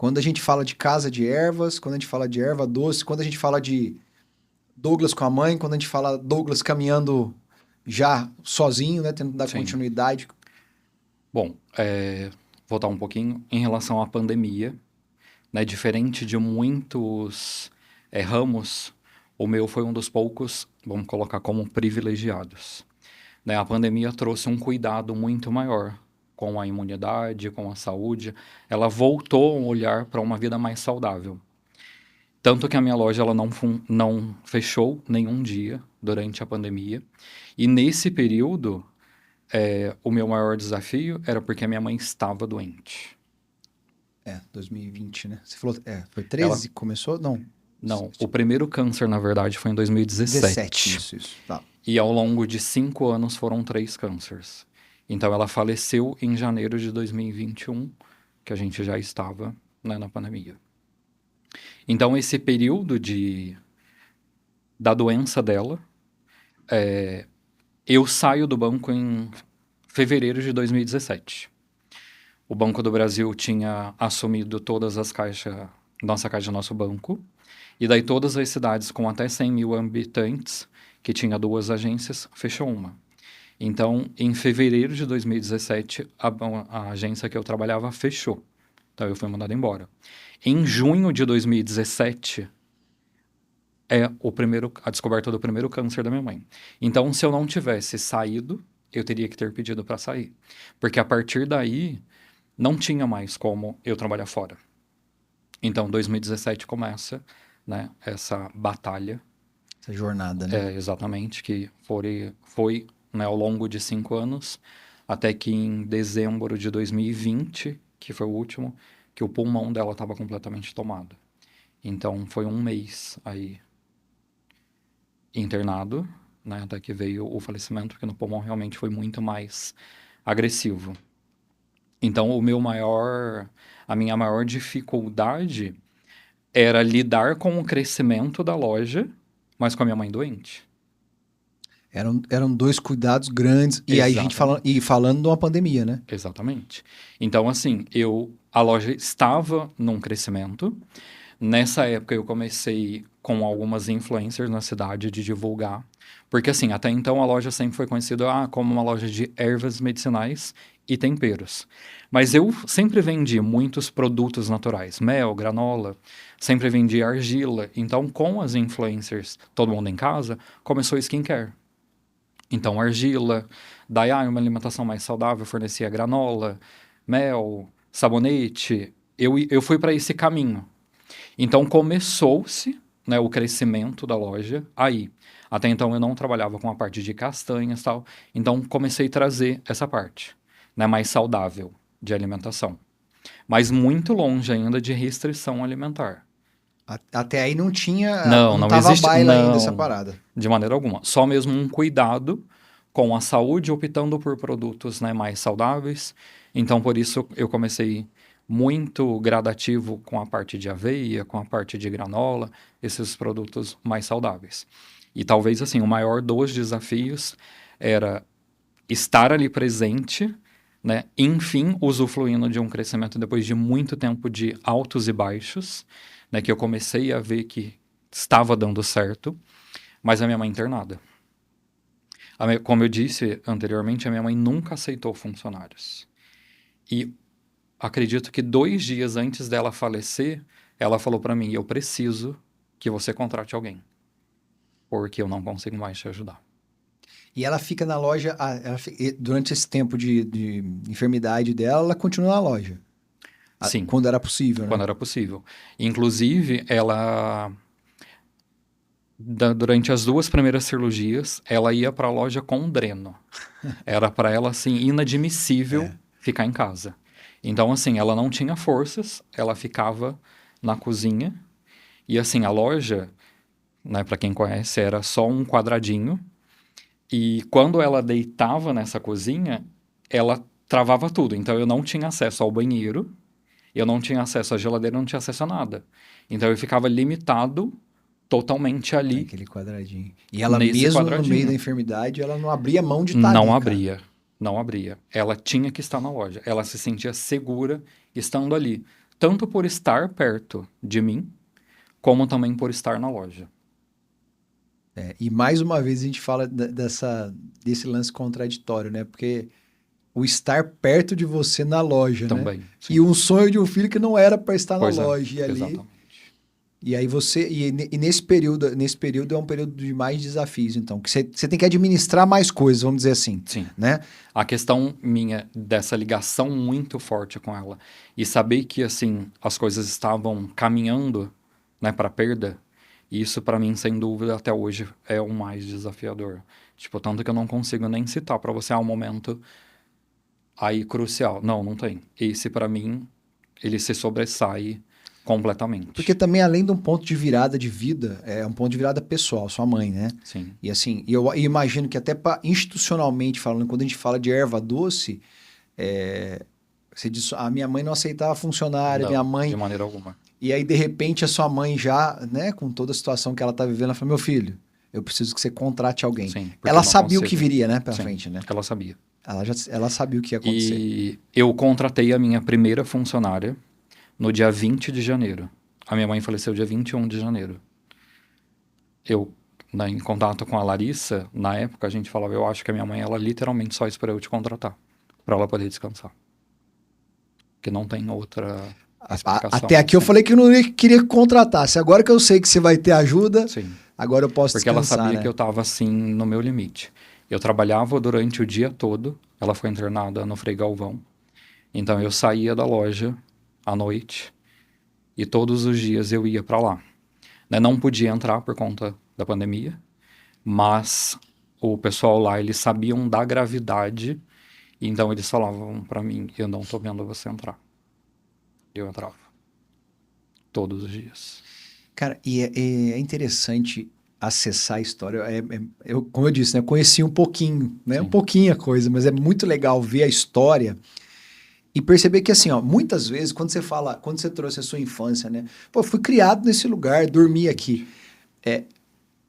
[SPEAKER 1] Quando a gente fala de casa de ervas, quando a gente fala de erva doce, quando a gente fala de Douglas com a mãe, quando a gente fala Douglas caminhando já sozinho, né, tendo que dar
[SPEAKER 2] Sim.
[SPEAKER 1] continuidade.
[SPEAKER 2] Bom, voltar um pouquinho em relação à pandemia, né? Diferente de muitos ramos, o meu foi um dos poucos, vamos colocar como privilegiados. Né? A pandemia trouxe um cuidado muito maior com a imunidade, com a saúde. Ela voltou a olhar para uma vida mais saudável. Tanto que a minha loja ela não fechou nenhum dia durante a pandemia. E nesse período, o meu maior desafio era porque a minha mãe estava doente.
[SPEAKER 1] 2020, né? Você falou, foi 13 que começou?
[SPEAKER 2] Não, o primeiro câncer, na verdade, foi em 2017.
[SPEAKER 1] Isso. Tá.
[SPEAKER 2] E ao longo de 5 anos foram 3 cânceres. Então ela faleceu em janeiro de 2021, que a gente já estava, né, na pandemia. Então esse período da doença dela, eu saio do banco em fevereiro de 2017. O Banco do Brasil tinha assumido todas as caixas, nossa caixa, nosso banco. E daí todas as cidades com até 100 mil habitantes, que tinha 2 agências, fechou uma. Então, em fevereiro de 2017, a agência que eu trabalhava fechou. Então, eu fui mandado embora. Em junho de 2017, a descoberta do primeiro câncer da minha mãe. Então, se eu não tivesse saído, eu teria que ter pedido para sair. Porque a partir daí, não tinha mais como eu trabalhar fora. Então, 2017 começa, né, essa batalha.
[SPEAKER 1] Essa jornada, né?
[SPEAKER 2] Exatamente, que foi né, ao longo de 5 anos, até que em dezembro de 2020, que foi o último, que o pulmão dela estava completamente tomado. Então, foi um mês aí internado, né, até que veio o falecimento, porque no pulmão realmente foi muito mais agressivo. Então, a minha maior dificuldade era lidar com o crescimento da loja, mas com a minha mãe doente.
[SPEAKER 1] Eram 2 cuidados grandes. E aí a gente falando de uma pandemia, né?
[SPEAKER 2] Exatamente. Então, assim, a loja estava num crescimento. Nessa época, eu comecei com algumas influencers na cidade de divulgar. Porque, assim, até então a loja sempre foi conhecida como uma loja de ervas medicinais e temperos. Mas eu sempre vendi muitos produtos naturais. Mel, granola, sempre vendi argila. Então, com as influencers, todo mundo em casa, começou skincare. Então, argila, daí uma alimentação mais saudável, fornecia granola, mel, sabonete. Eu fui para esse caminho. Então, começou-se, né, o crescimento da loja aí. Até então, eu não trabalhava com a parte de castanhas e tal. Então, comecei a trazer essa parte, né, mais saudável de alimentação. Mas muito longe ainda de restrição alimentar.
[SPEAKER 1] Até aí não tinha...
[SPEAKER 2] Não
[SPEAKER 1] tava
[SPEAKER 2] existe,
[SPEAKER 1] baila ainda essa parada.
[SPEAKER 2] De maneira alguma. Só mesmo um cuidado com a saúde, optando por produtos, né, mais saudáveis. Então, por isso, eu comecei muito gradativo com a parte de aveia, com a parte de granola, esses produtos mais saudáveis. E talvez, assim, o maior dos desafios era estar ali presente, né, enfim, usufruindo de um crescimento depois de muito tempo de altos e baixos, né, que eu comecei a ver que estava dando certo, mas a minha mãe internada. Como eu disse anteriormente, a minha mãe nunca aceitou funcionários. E acredito que 2 dias antes dela falecer, ela falou para mim, eu preciso que você contrate alguém, porque eu não consigo mais te ajudar.
[SPEAKER 1] E ela fica na loja, durante esse tempo de enfermidade dela, ela continua na loja?
[SPEAKER 2] Sim.
[SPEAKER 1] Quando era possível, né?
[SPEAKER 2] Quando era possível. Inclusive, ela... Durante as 2 primeiras cirurgias, ela ia para a loja com um dreno. Era para ela, assim, inadmissível ficar em casa. Então, assim, ela não tinha forças, ela ficava na cozinha. E, assim, a loja, né, para quem conhece, era só um quadradinho. E quando ela deitava nessa cozinha, ela travava tudo. Então, eu não tinha acesso ao banheiro, eu não tinha acesso à geladeira, não tinha acesso a nada. Então, eu ficava limitado totalmente ali.
[SPEAKER 1] Aquele quadradinho. E ela mesmo no meio da enfermidade, ela não abria mão de estar
[SPEAKER 2] Não
[SPEAKER 1] ali,
[SPEAKER 2] abria,
[SPEAKER 1] cara.
[SPEAKER 2] não abria. Ela tinha que estar na loja. Ela se sentia segura estando ali. tanto por estar perto de mim, como também por estar na loja.
[SPEAKER 1] E mais uma vez a gente fala desse lance contraditório, né? Porque o estar perto de você na loja, né?
[SPEAKER 2] Também, sim.
[SPEAKER 1] E um sonho de um filho que não era para estar
[SPEAKER 2] Pois
[SPEAKER 1] na
[SPEAKER 2] é,
[SPEAKER 1] loja e ali.
[SPEAKER 2] exatamente.
[SPEAKER 1] E aí nesse período é um período de mais desafios, então, que você tem que administrar mais coisas, vamos dizer assim,
[SPEAKER 2] Sim.
[SPEAKER 1] né?
[SPEAKER 2] A questão minha dessa ligação muito forte com ela e saber que, assim, as coisas estavam caminhando, né, para perda, isso para mim, sem dúvida, até hoje é o mais desafiador. Tipo, tanto que eu não consigo nem citar para você um momento aí crucial. Não tem. Esse para mim, ele se sobressai completamente.
[SPEAKER 1] Porque também, além de um ponto de virada de vida, é um ponto de virada pessoal, sua mãe, né?
[SPEAKER 2] Sim.
[SPEAKER 1] E assim, eu imagino que até institucionalmente falando, quando a gente fala de erva doce, você diz, a minha mãe não aceitava funcionária,
[SPEAKER 2] Não,
[SPEAKER 1] minha mãe...
[SPEAKER 2] de maneira alguma.
[SPEAKER 1] E aí, de repente, a sua mãe já, né, com toda a situação que ela tá vivendo, ela falou, meu filho, eu preciso que você contrate alguém.
[SPEAKER 2] Sim, porque
[SPEAKER 1] Ela
[SPEAKER 2] eu não
[SPEAKER 1] sabia o que
[SPEAKER 2] consigo.
[SPEAKER 1] viria, né, pela
[SPEAKER 2] Sim,
[SPEAKER 1] frente, né?
[SPEAKER 2] ela sabia.
[SPEAKER 1] Ela sabia o que ia acontecer.
[SPEAKER 2] E eu contratei a minha primeira funcionária no dia 20 de janeiro. A minha mãe faleceu dia 21 de janeiro. Eu, né, em contato com a Larissa, na época a gente falava, eu acho que a minha mãe, ela literalmente só esperou eu te contratar, para ela poder descansar. Que não tem outra explicação.
[SPEAKER 1] Até aqui eu
[SPEAKER 2] assim.
[SPEAKER 1] falei que eu não queria que contratasse. Agora que eu sei que você vai ter ajuda,
[SPEAKER 2] Sim.
[SPEAKER 1] agora eu posso
[SPEAKER 2] Porque ela
[SPEAKER 1] descansar,
[SPEAKER 2] sabia
[SPEAKER 1] né?
[SPEAKER 2] que eu estava assim no meu limite. Eu trabalhava durante o dia todo. Ela foi internada no Frei Galvão. Então eu saía da loja à noite e todos os dias eu ia para lá. Né? Não podia entrar por conta da pandemia, mas o pessoal lá, eles sabiam da gravidade, então eles falavam para mim, eu não tô vendo você entrar. Eu entrava. Todos os dias.
[SPEAKER 1] Cara, e é interessante acessar a história. Eu, como eu disse, né, eu conheci um pouquinho, né?
[SPEAKER 2] Sim.
[SPEAKER 1] Um pouquinho a coisa, mas é muito legal ver a história e perceber que, assim, ó, muitas vezes, quando você trouxe a sua infância, né? Pô, eu fui criado nesse lugar, dormi aqui.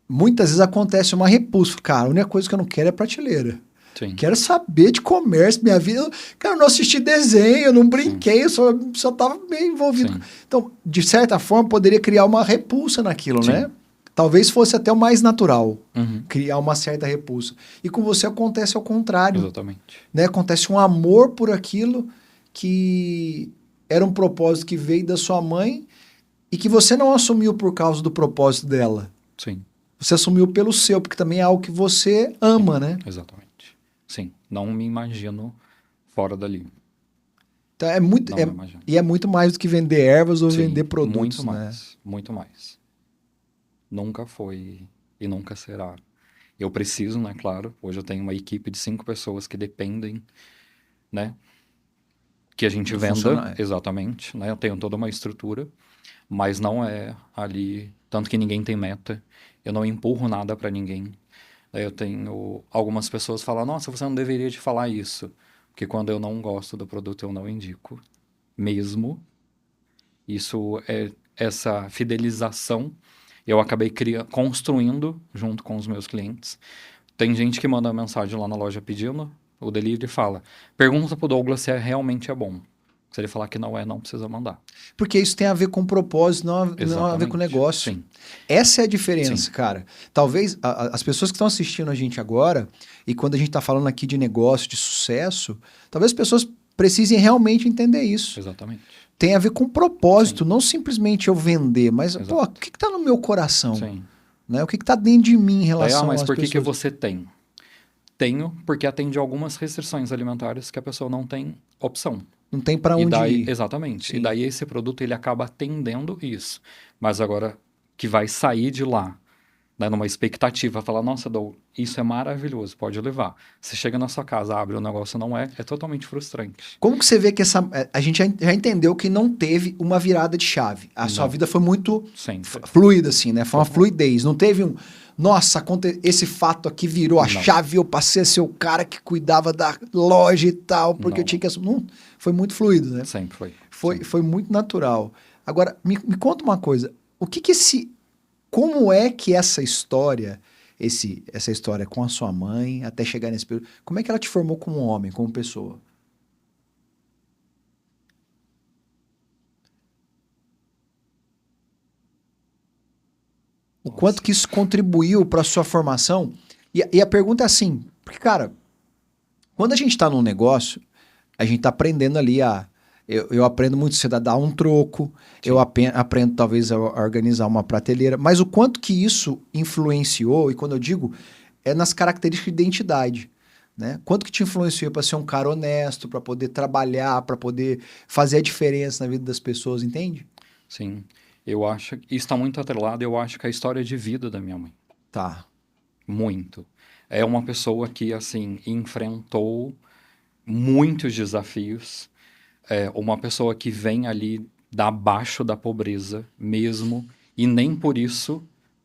[SPEAKER 1] Muitas vezes acontece uma repulsa. Cara, a única coisa que eu não quero é prateleira.
[SPEAKER 2] Sim.
[SPEAKER 1] Quero saber de comércio, minha vida. Cara, eu não assisti desenho, eu não brinquei, eu só tava meio envolvido.
[SPEAKER 2] Sim.
[SPEAKER 1] Então, de certa forma, poderia criar uma repulsa naquilo,
[SPEAKER 2] Sim.
[SPEAKER 1] né? Talvez fosse até o mais natural,
[SPEAKER 2] Uhum.
[SPEAKER 1] criar uma certa repulsa. E com você acontece ao contrário,
[SPEAKER 2] Exatamente.
[SPEAKER 1] né? Acontece um amor por aquilo que era um propósito que veio da sua mãe e que você não assumiu por causa do propósito dela.
[SPEAKER 2] Sim.
[SPEAKER 1] Você assumiu pelo seu, porque também é algo que você ama, né?
[SPEAKER 2] Exatamente. Sim. Não me imagino fora dali.
[SPEAKER 1] Então é muito,
[SPEAKER 2] Não me imagino.
[SPEAKER 1] e é muito mais do que vender ervas ou
[SPEAKER 2] Sim,
[SPEAKER 1] vender produtos,
[SPEAKER 2] muito
[SPEAKER 1] né?
[SPEAKER 2] mais. Muito mais. Nunca foi e nunca será. Eu preciso, né, claro. Hoje eu tenho uma equipe de 5 pessoas que dependem, né? Que a gente
[SPEAKER 1] Do
[SPEAKER 2] venda,
[SPEAKER 1] funcionário.
[SPEAKER 2] exatamente, né? Eu tenho toda uma estrutura, mas não é ali, tanto que ninguém tem meta. Eu não empurro nada para ninguém. Eu tenho algumas pessoas que falam, nossa, você não deveria de falar isso, porque quando eu não gosto do produto eu não indico, mesmo. Isso é essa fidelização eu acabei construindo junto com os meus clientes. Tem gente que manda mensagem lá na loja pedindo, o delivery fala, pergunta pro Douglas se realmente é bom. Se ele falar que não é, não precisa mandar.
[SPEAKER 1] Porque isso tem a ver com propósito, não a ver com
[SPEAKER 2] Exatamente.
[SPEAKER 1] negócio.
[SPEAKER 2] Sim.
[SPEAKER 1] Essa é a diferença,
[SPEAKER 2] Sim.
[SPEAKER 1] cara. Talvez as pessoas que estão assistindo a gente agora, e quando a gente está falando aqui de negócio, de sucesso, talvez as pessoas precisem realmente entender isso.
[SPEAKER 2] Exatamente.
[SPEAKER 1] Tem a ver com propósito,
[SPEAKER 2] Sim.
[SPEAKER 1] não simplesmente eu vender, mas,
[SPEAKER 2] Exato.
[SPEAKER 1] pô, o que está no meu coração?
[SPEAKER 2] Sim.
[SPEAKER 1] Né? O que está dentro de mim em
[SPEAKER 2] Daí,
[SPEAKER 1] relação
[SPEAKER 2] mas
[SPEAKER 1] às
[SPEAKER 2] por que
[SPEAKER 1] pessoas?
[SPEAKER 2] você tem? Tenho porque atende algumas restrições alimentares que a pessoa não tem opção.
[SPEAKER 1] Não tem para
[SPEAKER 2] E
[SPEAKER 1] onde
[SPEAKER 2] daí,
[SPEAKER 1] ir.
[SPEAKER 2] exatamente.
[SPEAKER 1] Sim.
[SPEAKER 2] E daí esse produto ele acaba atendendo isso. Mas agora que vai sair de lá, né, numa expectativa, falar, nossa, Doug, isso é maravilhoso, pode levar. Você chega na sua casa, abre o negócio, não é totalmente frustrante.
[SPEAKER 1] Como que você vê que a gente já entendeu que não teve uma virada de chave? A sua vida foi muito
[SPEAKER 2] Sempre.
[SPEAKER 1] fluida, assim, né? Foi uma
[SPEAKER 2] Uhum.
[SPEAKER 1] fluidez. Não teve um... Nossa, esse fato aqui virou a
[SPEAKER 2] Não.
[SPEAKER 1] chave, eu passei a ser o cara que cuidava da loja e tal, porque eu
[SPEAKER 2] Não.
[SPEAKER 1] tinha que assumir. Não, foi muito fluido, né?
[SPEAKER 2] Sempre foi.
[SPEAKER 1] Foi muito natural. Agora, me conta uma coisa. Como é que essa história, essa história com a sua mãe, até chegar nesse período, como é que ela te formou como homem, como pessoa? O quanto que isso contribuiu para sua formação. E a pergunta é assim, porque, cara, quando a gente está num negócio, a gente está aprendendo ali a... Eu aprendo muito cedo a dar um troco,
[SPEAKER 2] Sim.
[SPEAKER 1] eu aprendo talvez a organizar uma prateleira, mas o quanto que isso influenciou, e quando eu digo, é nas características de identidade, né? Quanto que te influenciou para ser um cara honesto, para poder trabalhar, para poder fazer a diferença na vida das pessoas, entende?
[SPEAKER 2] Sim. Eu acho que isso está muito atrelado, eu acho que a história de vida da minha mãe.
[SPEAKER 1] Tá.
[SPEAKER 2] Muito. É uma pessoa que, assim, enfrentou muitos desafios. É uma pessoa que vem ali da abaixo da pobreza mesmo, e nem por isso,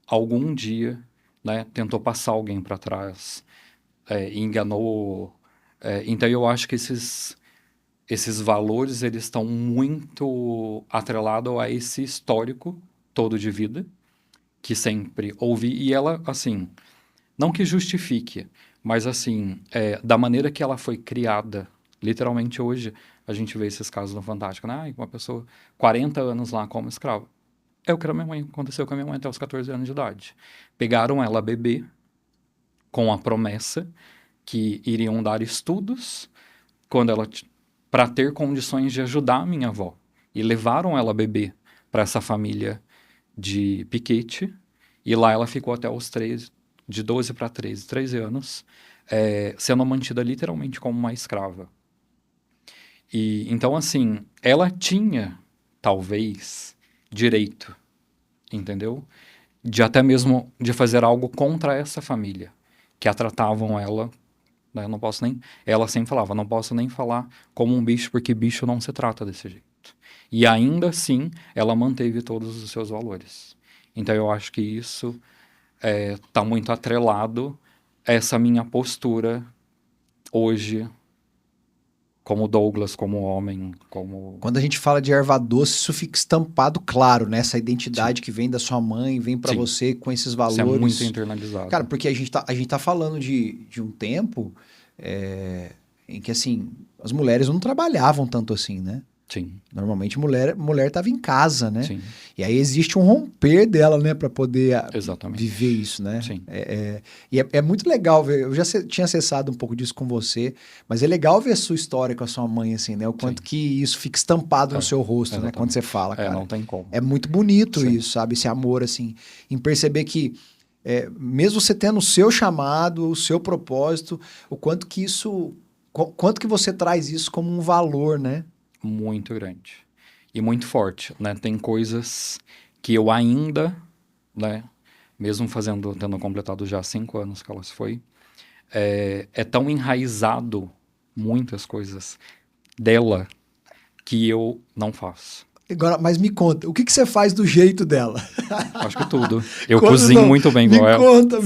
[SPEAKER 2] algum dia, né, tentou passar alguém para trás, enganou. Então, eu acho que esses valores, eles estão muito atrelados a esse histórico todo de vida, que sempre ouvi. E ela, assim, não que justifique, mas assim, da maneira que ela foi criada, literalmente hoje, a gente vê esses casos no Fantástico, né? Ai, uma pessoa, 40 anos lá como escrava. É o que a minha mãe, aconteceu com a minha mãe até os 14 anos de idade. Pegaram ela bebê, com a promessa que iriam dar estudos quando ela para ter condições de ajudar a minha avó. E levaram ela bebê para essa família de Piquete, e lá ela ficou até os 13, de 12 para 13 anos, sendo mantida literalmente como uma escrava. E então, assim, ela tinha, talvez, direito, entendeu? De até mesmo de fazer algo contra essa família, que a tratavam ela, né, eu não posso nem, ela sempre falava, não posso nem falar como um bicho, porque bicho não se trata desse jeito. E ainda assim, ela manteve todos os seus valores. Então, eu acho que isso está muito atrelado a essa minha postura hoje, como Douglas, como homem, como...
[SPEAKER 1] Quando a gente fala de erva doce, isso fica estampado claro, né? Essa identidade
[SPEAKER 2] Sim.
[SPEAKER 1] que vem da sua mãe, vem para
[SPEAKER 2] Sim.
[SPEAKER 1] você com esses
[SPEAKER 2] Isso é muito
[SPEAKER 1] valores.
[SPEAKER 2] internalizado.
[SPEAKER 1] Cara, porque a gente tá falando de um tempo em que, assim, as mulheres não trabalhavam tanto assim, né?
[SPEAKER 2] Sim,
[SPEAKER 1] Normalmente mulher tava em casa, né?
[SPEAKER 2] sim,
[SPEAKER 1] E aí existe um romper dela, né, para poder
[SPEAKER 2] exatamente.
[SPEAKER 1] viver isso, né?
[SPEAKER 2] Sim.
[SPEAKER 1] E é muito legal ver. Eu já tinha acessado um pouco disso com você, mas é legal ver a sua história com a sua mãe, assim, né? O quanto
[SPEAKER 2] Sim.
[SPEAKER 1] que isso fica estampado no seu rosto, né?
[SPEAKER 2] Exatamente.
[SPEAKER 1] Quando você fala, cara.
[SPEAKER 2] Não tem como.
[SPEAKER 1] É muito bonito
[SPEAKER 2] Sim.
[SPEAKER 1] isso, sabe? Esse amor, assim, em perceber que mesmo você tendo o seu chamado, o seu propósito, o quanto que isso, quanto que você traz isso como um valor, né?
[SPEAKER 2] Muito grande. E muito forte, né? Tem coisas que eu ainda, né? Mesmo tendo completado já 5 anos que ela se foi, é tão enraizado muitas coisas dela que eu não faço.
[SPEAKER 1] Agora, mas me conta, o que você faz do jeito dela?
[SPEAKER 2] Acho que tudo. Eu
[SPEAKER 1] Quando
[SPEAKER 2] cozinho
[SPEAKER 1] não,
[SPEAKER 2] muito bem
[SPEAKER 1] me
[SPEAKER 2] igual ela.
[SPEAKER 1] conta,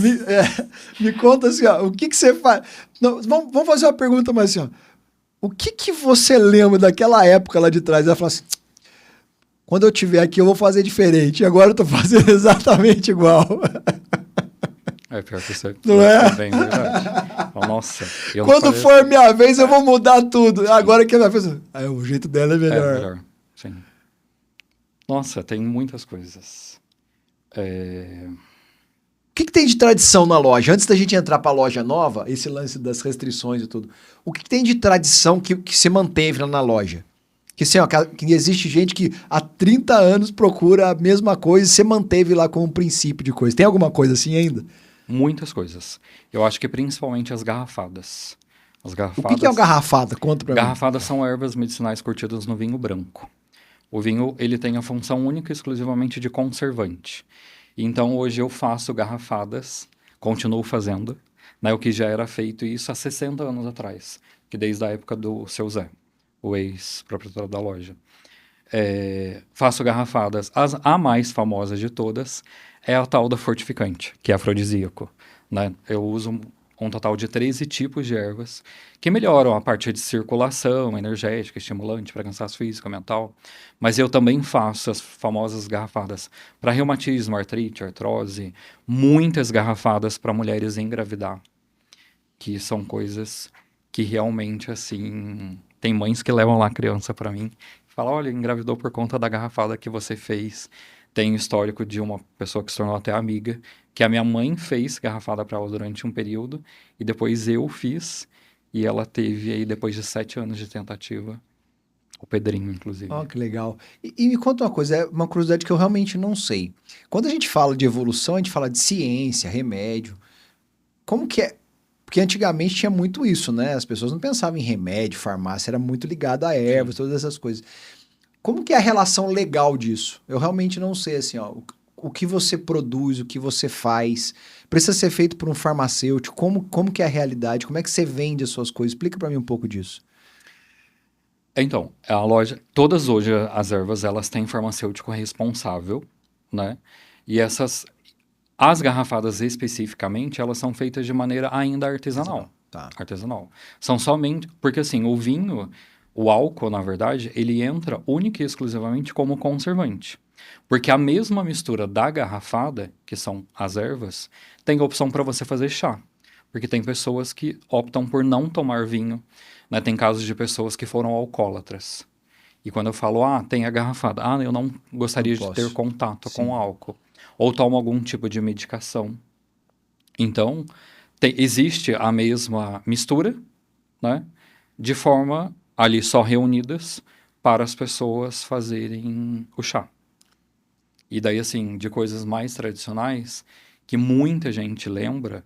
[SPEAKER 1] me conta assim, ó, o que você faz? Não, vamos fazer uma pergunta mais assim, ó. O que você lembra daquela época lá de trás? Ela fala assim, quando eu estiver aqui eu vou fazer diferente, e agora eu tô fazendo exatamente igual.
[SPEAKER 2] Pior que isso
[SPEAKER 1] Não é?
[SPEAKER 2] bem verdade. Então, nossa.
[SPEAKER 1] Quando for minha vez eu vou mudar tudo. Sim. Agora que é minha vez, o jeito dela é melhor.
[SPEAKER 2] Melhor, sim. Nossa, tem muitas coisas.
[SPEAKER 1] O que tem de tradição na loja? Antes da gente entrar para a loja nova, esse lance das restrições e tudo, o que tem de tradição que se manteve lá na loja? Que, assim, ó, que existe gente que há 30 anos procura a mesma coisa e se manteve lá com um princípio de coisa. Tem alguma coisa assim ainda?
[SPEAKER 2] Muitas coisas. Eu acho que principalmente as garrafadas. As garrafadas.
[SPEAKER 1] O que é uma garrafada? Conta pra mim.
[SPEAKER 2] Garrafadas são ervas medicinais curtidas no vinho branco. O vinho, ele tem a função única e exclusivamente de conservante. Então, hoje eu faço garrafadas, continuo fazendo, né, o que já era feito isso há 60 anos atrás, que desde a época do seu Zé, o ex-proprietário da loja. Faço garrafadas. A mais famosa de todas é a tal da fortificante, que é afrodisíaco, né? Eu uso um total de 13 tipos de ervas que melhoram a parte de circulação energética, estimulante para cansaço físico, mental. Mas eu também faço as famosas garrafadas para reumatismo, artrite, artrose, muitas garrafadas para mulheres engravidar, que são coisas que realmente, assim, tem mães que levam lá a criança para mim e falam, olha, engravidou por conta da garrafada que você fez Tem histórico de uma pessoa que se tornou até amiga, que a minha mãe fez garrafada para ela durante um período, e depois eu fiz, e ela teve aí, depois de 7 anos de tentativa, o Pedrinho, inclusive.
[SPEAKER 1] Ó, que legal. E me conta uma coisa, é uma curiosidade que eu realmente não sei. Quando a gente fala de evolução, a gente fala de ciência, remédio. Como que é? Porque antigamente tinha muito isso, né? As pessoas não pensavam em remédio, farmácia, era muito ligado a ervas, todas essas coisas. Como que é a relação legal disso? Eu realmente não sei, assim, ó, o que você produz, o que você faz, precisa ser feito por um farmacêutico, como que é a realidade, como é que você vende as suas coisas? Explica pra mim um pouco disso.
[SPEAKER 2] Então, a loja, todas hoje as ervas, elas têm farmacêutico responsável, né? E as garrafadas especificamente, elas são feitas de maneira ainda artesanal.
[SPEAKER 1] Tá.
[SPEAKER 2] Artesanal. São somente, porque assim, o vinho, o álcool, na verdade, ele entra única e exclusivamente como conservante. Porque a mesma mistura da garrafada, que são as ervas, tem a opção para você fazer chá. Porque tem pessoas que optam por não tomar vinho, né? Tem casos de pessoas que foram alcoólatras. E quando eu falo, tem a garrafada, eu não gostaria de ter contato com o álcool. Ou tomo algum tipo de medicação. Então, existe a mesma mistura, né? De forma ali só reunidas para as pessoas fazerem o chá. E daí, assim, de coisas mais tradicionais, que muita gente lembra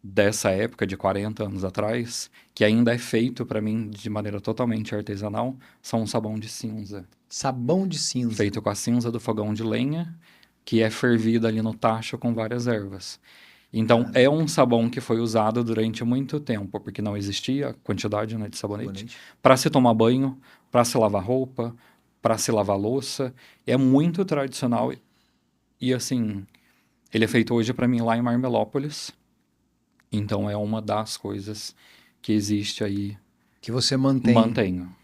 [SPEAKER 2] dessa época de 40 anos atrás, que ainda é feito para mim de maneira totalmente artesanal, são um sabão de cinza.
[SPEAKER 1] Sabão de cinza.
[SPEAKER 2] Feito com a cinza do fogão de lenha, que é fervida ali no tacho com várias ervas. Então, é um sabão que foi usado durante muito tempo, porque não existia a quantidade, né, de sabonete, para se tomar banho, para se lavar roupa, para se lavar louça. É muito tradicional e, assim, ele é feito hoje para mim lá em Marmelópolis. Então, é uma das coisas que existe aí.
[SPEAKER 1] Que você mantém.
[SPEAKER 2] Mantenho.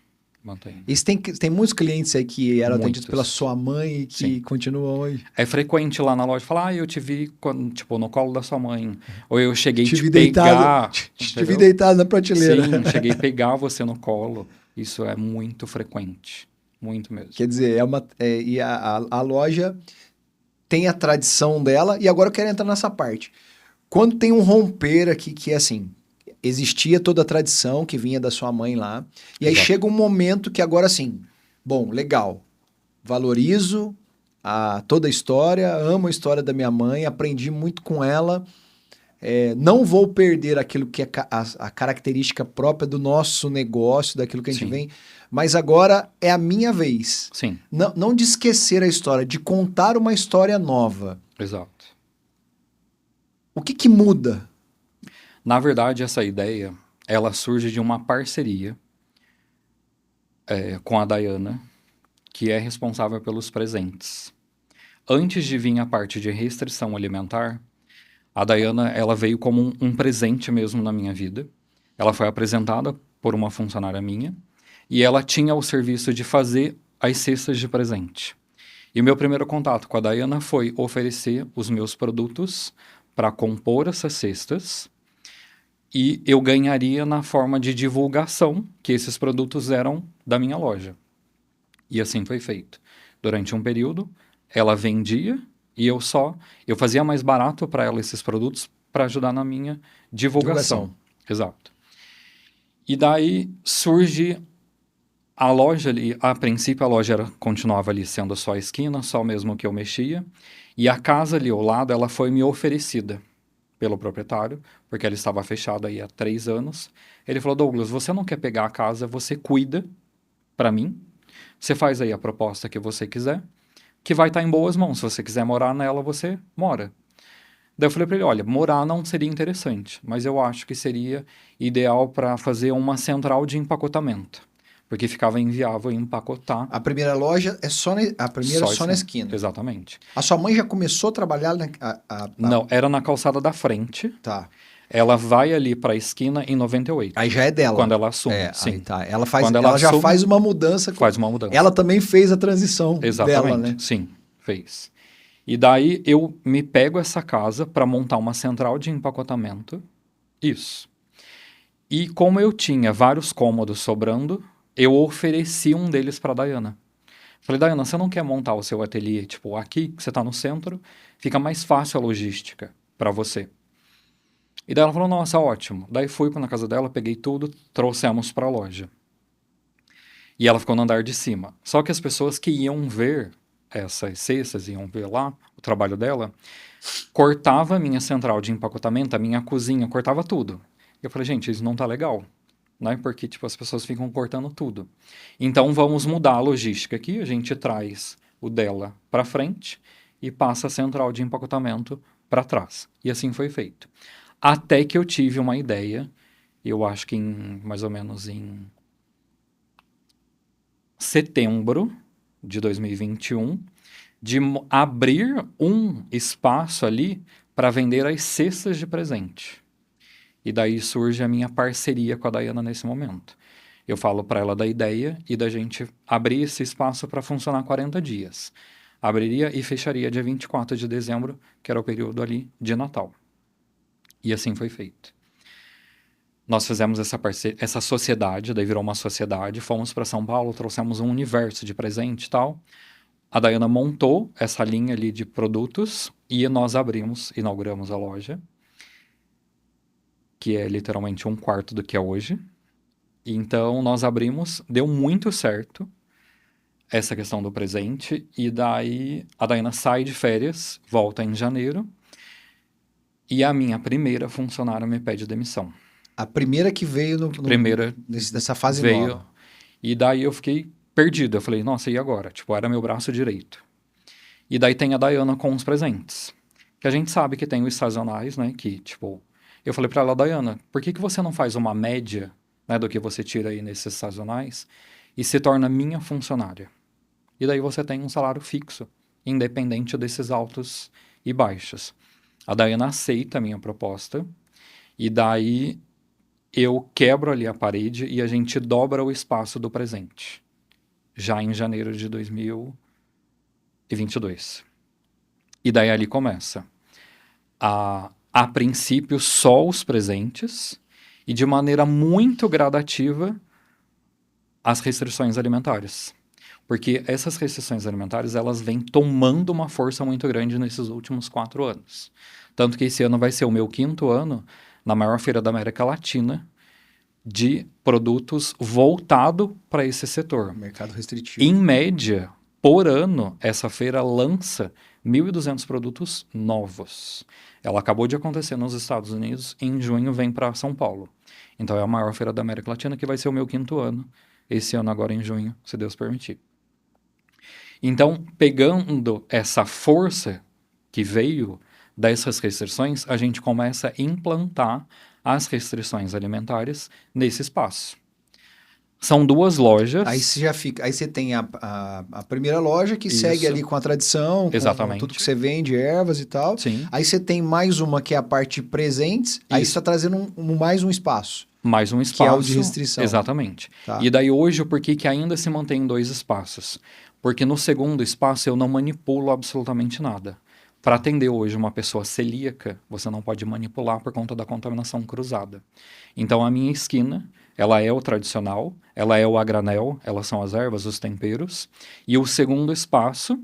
[SPEAKER 1] E você tem muitos clientes aí que eram atendidos pela
[SPEAKER 2] Muitos.
[SPEAKER 1] sua mãe e que
[SPEAKER 2] Sim.
[SPEAKER 1] continuam hoje.
[SPEAKER 2] É frequente lá na loja falar, eu te vi quando, tipo, no colo da sua mãe. Ou eu cheguei
[SPEAKER 1] Te
[SPEAKER 2] te
[SPEAKER 1] vi
[SPEAKER 2] pegar.
[SPEAKER 1] te vi deitado na prateleira.
[SPEAKER 2] Sim, cheguei a pegar você no colo. Isso é muito frequente. Muito mesmo.
[SPEAKER 1] Quer dizer, e a loja tem a tradição dela, e agora eu quero entrar nessa parte. Quando tem um romper aqui que é assim, existia toda a tradição que vinha da sua mãe lá, e aí
[SPEAKER 2] Exato.
[SPEAKER 1] chega um momento que agora assim, bom, legal, valorizo toda a história, amo a história da minha mãe, aprendi muito com ela, não vou perder aquilo que é a característica própria do nosso negócio, daquilo que a gente
[SPEAKER 2] Sim.
[SPEAKER 1] vem, mas agora é a minha vez.
[SPEAKER 2] Sim,
[SPEAKER 1] Não de esquecer a história, de contar uma história nova.
[SPEAKER 2] exato.
[SPEAKER 1] O que muda?
[SPEAKER 2] Na verdade, essa ideia, ela surge de uma parceria com a Dayana, que é responsável pelos presentes. Antes de vir a parte de restrição alimentar, a Dayana, ela veio como um presente mesmo na minha vida. Ela foi apresentada por uma funcionária minha e ela tinha o serviço de fazer as cestas de presente. E o meu primeiro contato com a Dayana foi oferecer os meus produtos para compor essas cestas e eu ganharia na forma de divulgação que esses produtos eram da minha loja. E assim foi feito. Durante um período, ela vendia e eu fazia mais barato para ela esses produtos para ajudar na minha divulgação. Exato. E daí surge a loja ali, a princípio a loja continuava ali sendo só a esquina, só mesmo que eu mexia, e a casa ali ao lado, ela foi me oferecida pelo proprietário, porque ela estava fechada aí há 3 anos. Ele falou, Douglas, você não quer pegar a casa, você cuida para mim, você faz aí a proposta que você quiser, que vai estar em boas mãos. Se você quiser morar nela, você mora. Daí eu falei para ele, olha, morar não seria interessante, mas eu acho que seria ideal para fazer uma central de empacotamento, porque ficava inviável empacotar.
[SPEAKER 1] A primeira loja é só na esquina.
[SPEAKER 2] Exatamente.
[SPEAKER 1] A sua mãe já começou a trabalhar
[SPEAKER 2] Não, era na calçada da frente.
[SPEAKER 1] Tá.
[SPEAKER 2] Ela vai ali para a esquina em 98.
[SPEAKER 1] Aí já é dela.
[SPEAKER 2] Quando ela assume,
[SPEAKER 1] sim.
[SPEAKER 2] sim.
[SPEAKER 1] Tá. Ela já faz uma mudança.
[SPEAKER 2] Faz uma mudança.
[SPEAKER 1] Ela também fez a transição
[SPEAKER 2] Exatamente,
[SPEAKER 1] dela, né?
[SPEAKER 2] Sim, fez. E daí eu me pego essa casa para montar uma central de empacotamento. Isso. E como eu tinha vários cômodos sobrando, eu ofereci um deles para a Dayana. Falei, Dayana, você não quer montar o seu ateliê, tipo, aqui, que você tá no centro, fica mais fácil a logística para você. E daí ela falou, nossa, ótimo. Daí fui na casa dela, peguei tudo, trouxemos para a loja. E ela ficou no andar de cima. Só que as pessoas que iam ver essas cestas, iam ver lá o trabalho dela, cortava a minha central de empacotamento, a minha cozinha, cortava tudo. Eu falei, gente, isso não tá legal, né? Porque, tipo, as pessoas ficam cortando tudo. Então, vamos mudar a logística aqui, a gente traz o dela para frente e passa a central de empacotamento para trás. E assim foi feito. Até que eu tive uma ideia, eu acho que mais ou menos em setembro de 2021, de abrir um espaço ali para vender as cestas de presente. E daí surge a minha parceria com a Dayana nesse momento. Eu falo para ela da ideia e da gente abrir esse espaço para funcionar 40 dias. Abriria e fecharia dia 24 de dezembro, que era o período ali de Natal. E assim foi feito. Nós fizemos essa sociedade, daí virou uma sociedade, fomos para São Paulo, trouxemos um universo de presente e tal. A Dayana montou essa linha ali de produtos e nós inauguramos a loja, que é literalmente um quarto do que é hoje. Então, nós abrimos, deu muito certo essa questão do presente, e daí a Dayana sai de férias, volta em janeiro, e a minha primeira funcionária me pede demissão.
[SPEAKER 1] A primeira que veio dessa fase
[SPEAKER 2] veio,
[SPEAKER 1] nova.
[SPEAKER 2] E daí eu fiquei perdido. Eu falei, nossa, e agora? Tipo, era meu braço direito. E daí tem a Dayana com os presentes. Que a gente sabe que tem os sazonais, né? Que, tipo, eu falei pra ela, Dayana, por que você não faz uma média, né, do que você tira aí nesses sazonais e se torna minha funcionária? E daí você tem um salário fixo, independente desses altos e baixos. A Dayana aceita a minha proposta e daí eu quebro ali a parede e a gente dobra o espaço do presente, já em janeiro de 2022. E daí ali começa. A princípio, só os presentes e de maneira muito gradativa as restrições alimentares. Porque essas restrições alimentares, elas vêm tomando uma força muito grande nesses últimos 4 anos. Tanto que esse ano vai ser o meu 5º ano na maior feira da América Latina de produtos voltado para esse setor.
[SPEAKER 1] Mercado restritivo.
[SPEAKER 2] Em média, por ano, essa feira lança 1.200 produtos novos. Ela acabou de acontecer nos Estados Unidos, em junho vem para São Paulo. Então é a maior feira da América Latina, que vai ser o meu 5º ano, esse ano agora em junho, se Deus permitir. Então, pegando essa força que veio dessas restrições, a gente começa a implantar as restrições alimentares nesse espaço. São 2 lojas.
[SPEAKER 1] Aí você já fica. Aí você tem a primeira loja que
[SPEAKER 2] Isso.
[SPEAKER 1] segue ali com a tradição,
[SPEAKER 2] Exatamente.
[SPEAKER 1] com tudo que você vende, ervas e tal.
[SPEAKER 2] Sim.
[SPEAKER 1] Aí você tem mais uma que é a parte de presentes.
[SPEAKER 2] Isso.
[SPEAKER 1] Aí você está trazendo mais um espaço.
[SPEAKER 2] Mais um espaço.
[SPEAKER 1] Que é o de restrição.
[SPEAKER 2] Exatamente.
[SPEAKER 1] Tá.
[SPEAKER 2] E daí hoje, por que ainda se mantém 2 espaços? Porque no segundo espaço eu não manipulo absolutamente nada. Para atender hoje uma pessoa celíaca, você não pode manipular por conta da contaminação cruzada. Então a minha esquina, ela é o tradicional, ela é o a granel, elas são as ervas, os temperos. E o segundo espaço,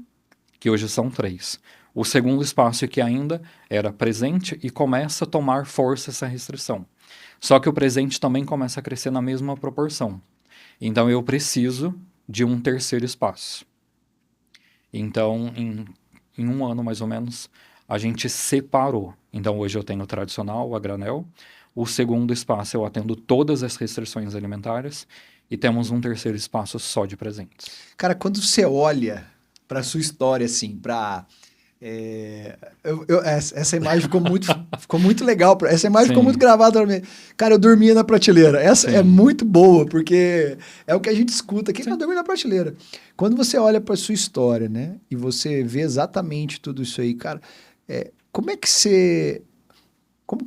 [SPEAKER 2] que hoje são 3. O segundo espaço que ainda era presente e começa a tomar força essa restrição. Só que o presente também começa a crescer na mesma proporção. Então eu preciso de um terceiro espaço. Então, em 1 ano mais ou menos, a gente separou. Então hoje eu tenho o tradicional, a granel. O segundo espaço eu atendo todas as restrições alimentares. E temos um terceiro espaço só de presentes.
[SPEAKER 1] Cara, quando você olha para sua história, assim, para... essa imagem ficou muito legal. Essa imagem ficou muito gravada pra mim. Cara, eu dormia na prateleira. Essa é muito boa, porque é o que a gente escuta. Quem vai dormir na prateleira? Quando você olha para sua história, né? E você vê exatamente tudo isso aí, cara, como que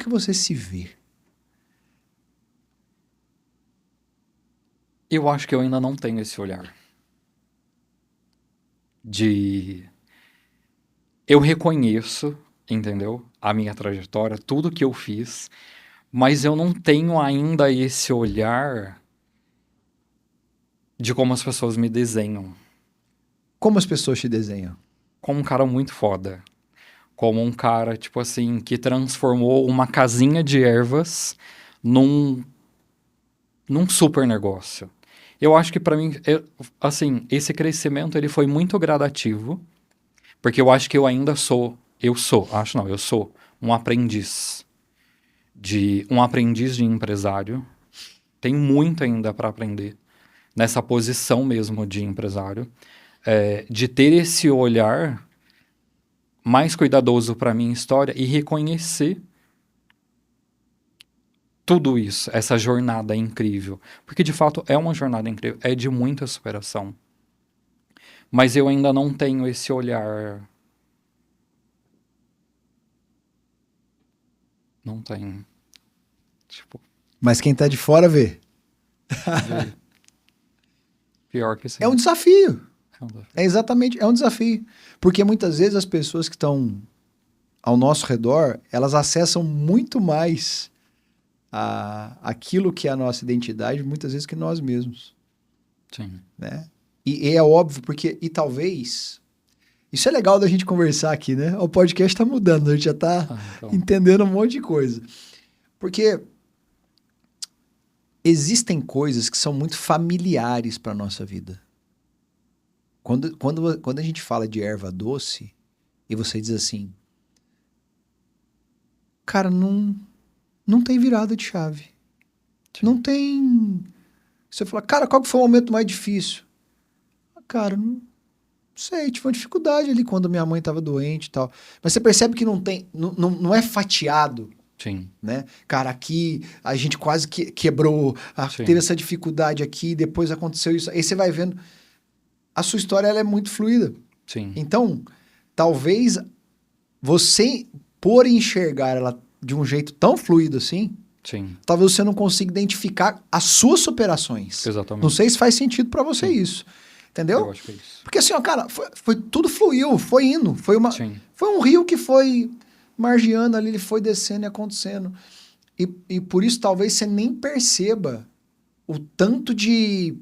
[SPEAKER 1] você se vê?
[SPEAKER 2] Eu acho que eu ainda não tenho esse olhar eu reconheço, entendeu? A minha trajetória, tudo que eu fiz, mas eu não tenho ainda esse olhar de como as pessoas me desenham.
[SPEAKER 1] Como as pessoas te desenham?
[SPEAKER 2] Como um cara muito foda. Como um cara, tipo assim, que transformou uma casinha de ervas num super negócio. Eu acho que pra mim, assim, esse crescimento ele foi muito gradativo, porque eu acho que eu sou um aprendiz de empresário. Tenho muito ainda para aprender nessa posição mesmo de empresário, de ter esse olhar mais cuidadoso para minha história e reconhecer tudo isso, essa jornada incrível. Porque, de fato, é uma jornada incrível, é de muita superação. Mas eu ainda não tenho esse olhar. Não tenho. Tipo,
[SPEAKER 1] Mas quem tá de fora vê.
[SPEAKER 2] vê. Pior que sim.
[SPEAKER 1] É um desafio.
[SPEAKER 2] É um desafio.
[SPEAKER 1] É um desafio. Porque muitas vezes as pessoas que estão ao nosso redor, elas acessam muito mais aquilo que é a nossa identidade, muitas vezes, que nós mesmos.
[SPEAKER 2] Sim.
[SPEAKER 1] Né? E é óbvio, porque, e talvez, isso é legal da gente conversar aqui, né? O podcast tá mudando, a gente já tá
[SPEAKER 2] Então,
[SPEAKER 1] entendendo um monte de coisa. Porque existem coisas que são muito familiares para nossa vida. Quando a gente fala de erva doce, e você diz assim, cara, não tem virada de chave.
[SPEAKER 2] sim.
[SPEAKER 1] Não tem. Você fala, cara, qual que foi o momento mais difícil? Cara, não sei, tive uma dificuldade ali quando minha mãe estava doente e tal. Mas você percebe que não tem, não é fatiado,
[SPEAKER 2] Sim.
[SPEAKER 1] né? Cara, aqui a gente quase que quebrou,
[SPEAKER 2] Sim.
[SPEAKER 1] teve essa dificuldade aqui, depois aconteceu isso. Aí você vai vendo, a sua história ela é muito fluida.
[SPEAKER 2] Sim.
[SPEAKER 1] Então, talvez você, por enxergar ela de um jeito tão fluido assim,
[SPEAKER 2] Sim.
[SPEAKER 1] talvez você não consiga identificar as suas superações.
[SPEAKER 2] Exatamente.
[SPEAKER 1] Não sei se faz sentido pra você
[SPEAKER 2] Sim.
[SPEAKER 1] isso. Entendeu?
[SPEAKER 2] Eu acho que é isso.
[SPEAKER 1] Porque assim, ó, cara, foi tudo fluiu, foi indo. Foi
[SPEAKER 2] Sim.
[SPEAKER 1] um rio que foi margeando ali, ele foi descendo e acontecendo. E por isso talvez você nem perceba o tanto de...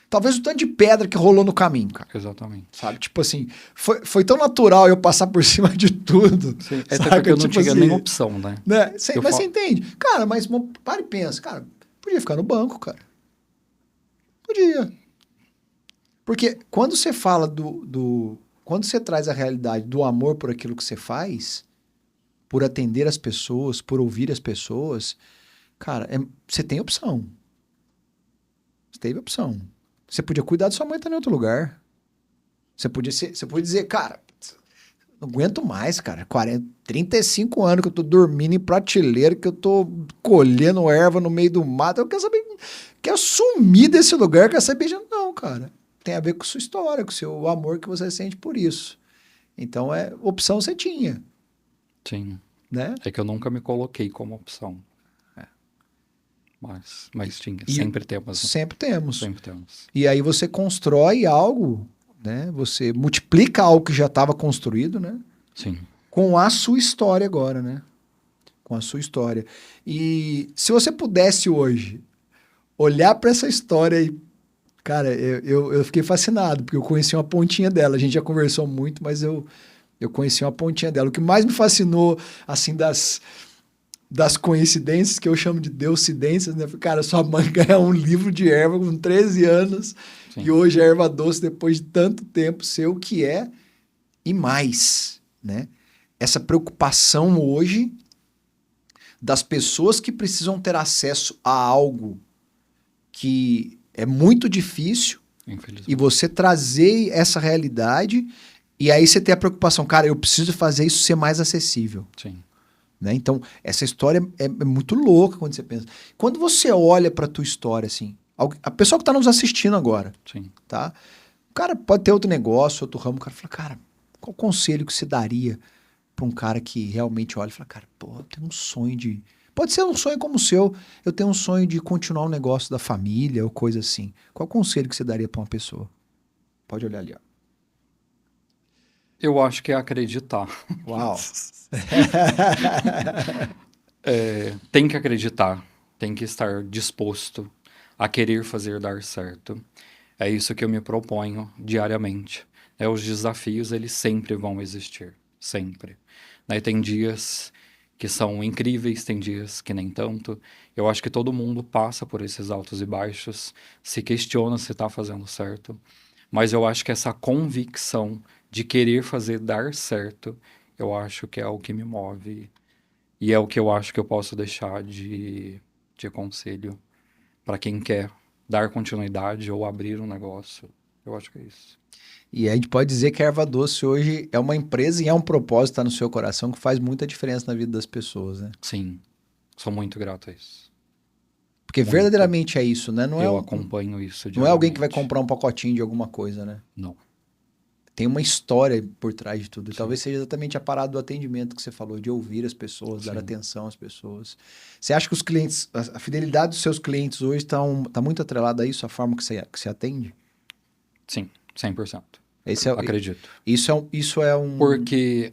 [SPEAKER 1] Talvez o tanto de pedra que rolou no caminho, cara.
[SPEAKER 2] Exatamente.
[SPEAKER 1] Sabe? Tipo assim, foi tão natural eu passar por cima de tudo.
[SPEAKER 2] Sim. Até
[SPEAKER 1] saca?
[SPEAKER 2] porque eu não
[SPEAKER 1] Tipo
[SPEAKER 2] tinha
[SPEAKER 1] assim,
[SPEAKER 2] nem opção, né?
[SPEAKER 1] né?
[SPEAKER 2] Eu
[SPEAKER 1] Mas
[SPEAKER 2] falo-
[SPEAKER 1] você entende? Cara, mas para e pensa. Cara, podia ficar no banco, cara. Podia. Porque quando você fala quando você traz a realidade do amor por aquilo que você faz, por atender as pessoas, por ouvir as pessoas, cara, você tem opção. Você teve opção. Você podia cuidar de sua mãe, tá em outro lugar. Você podia dizer, cara, não aguento mais, cara. 35 anos que eu tô dormindo em prateleira, que eu tô colhendo erva no meio do mato. Eu quero saber, quero sumir desse lugar, quero saber. Não, cara. Tem a ver com sua história, com o seu amor que você sente por isso. Então, opção você tinha,
[SPEAKER 2] Sim.
[SPEAKER 1] né?
[SPEAKER 2] É que eu nunca me coloquei como opção. Mas tinha.
[SPEAKER 1] E
[SPEAKER 2] Sempre temos. Né?
[SPEAKER 1] Sempre temos.
[SPEAKER 2] Sempre temos.
[SPEAKER 1] E aí você constrói algo, né? Você multiplica algo que já estava construído, né?
[SPEAKER 2] Sim.
[SPEAKER 1] Com a sua história agora, né? Com a sua história. E se você pudesse hoje olhar para essa história e, cara, eu fiquei fascinado, porque eu conheci uma pontinha dela. A gente já conversou muito, mas eu conheci uma pontinha dela. O que mais me fascinou, assim, das coincidências, que eu chamo de deucidências, né? Cara, sua mãe ganhou um livro de erva com 13 anos
[SPEAKER 2] Sim.
[SPEAKER 1] e hoje é erva doce depois de tanto tempo, ser o que é e mais, né? Essa preocupação hoje das pessoas que precisam ter acesso a algo que é muito difícil
[SPEAKER 2] Infelizmente.
[SPEAKER 1] e você trazer essa realidade e aí você ter a preocupação, cara, eu preciso fazer isso ser mais acessível.
[SPEAKER 2] Sim.
[SPEAKER 1] Né? Então, essa história é muito louca quando você pensa. Quando você olha pra tua história, assim, a pessoa que tá nos assistindo agora,
[SPEAKER 2] Sim.
[SPEAKER 1] tá? O cara pode ter outro negócio, outro ramo, o cara fala, cara, qual conselho que você daria pra um cara que realmente olha e fala, cara, pô, eu tenho um sonho de... Pode ser um sonho como o seu, eu tenho um sonho de continuar um negócio da família ou coisa assim. Qual conselho que você daria pra uma pessoa? Pode olhar ali, ó.
[SPEAKER 2] Eu acho que é acreditar.
[SPEAKER 1] Uau!
[SPEAKER 2] Tem que acreditar. Tem que estar disposto a querer fazer dar certo. É isso que eu me proponho diariamente. Os desafios, eles sempre vão existir, sempre. Né? Tem dias que são incríveis, tem dias que nem tanto. Eu acho que todo mundo passa por esses altos e baixos, se questiona se está fazendo certo. Mas eu acho que essa convicção de querer fazer dar certo, eu acho que é o que me move. E é o que eu acho que eu posso deixar de conselho para quem quer dar continuidade ou abrir um negócio. Eu acho que é isso.
[SPEAKER 1] E a gente pode dizer que a Erva Doce hoje é uma empresa e é um propósito, tá no seu coração, que faz muita diferença na vida das pessoas, né?
[SPEAKER 2] Sim, sou muito grato a isso.
[SPEAKER 1] Porque
[SPEAKER 2] Muito.
[SPEAKER 1] verdadeiramente é isso, né?
[SPEAKER 2] Eu acompanho isso
[SPEAKER 1] Não é alguém que vai
[SPEAKER 2] diariamente.
[SPEAKER 1] comprar um pacotinho de alguma coisa, né?
[SPEAKER 2] Não.
[SPEAKER 1] Tem uma história por trás de tudo. E
[SPEAKER 2] Sim.
[SPEAKER 1] talvez seja exatamente a parada do atendimento que você falou, de ouvir as pessoas, dar
[SPEAKER 2] Sim.
[SPEAKER 1] atenção às pessoas. Você acha que os clientes, a fidelidade dos seus clientes hoje tá muito atrelada a isso, a forma que você atende?
[SPEAKER 2] Sim, 100%.
[SPEAKER 1] Esse é,
[SPEAKER 2] Acredito.
[SPEAKER 1] Isso é um...
[SPEAKER 2] Porque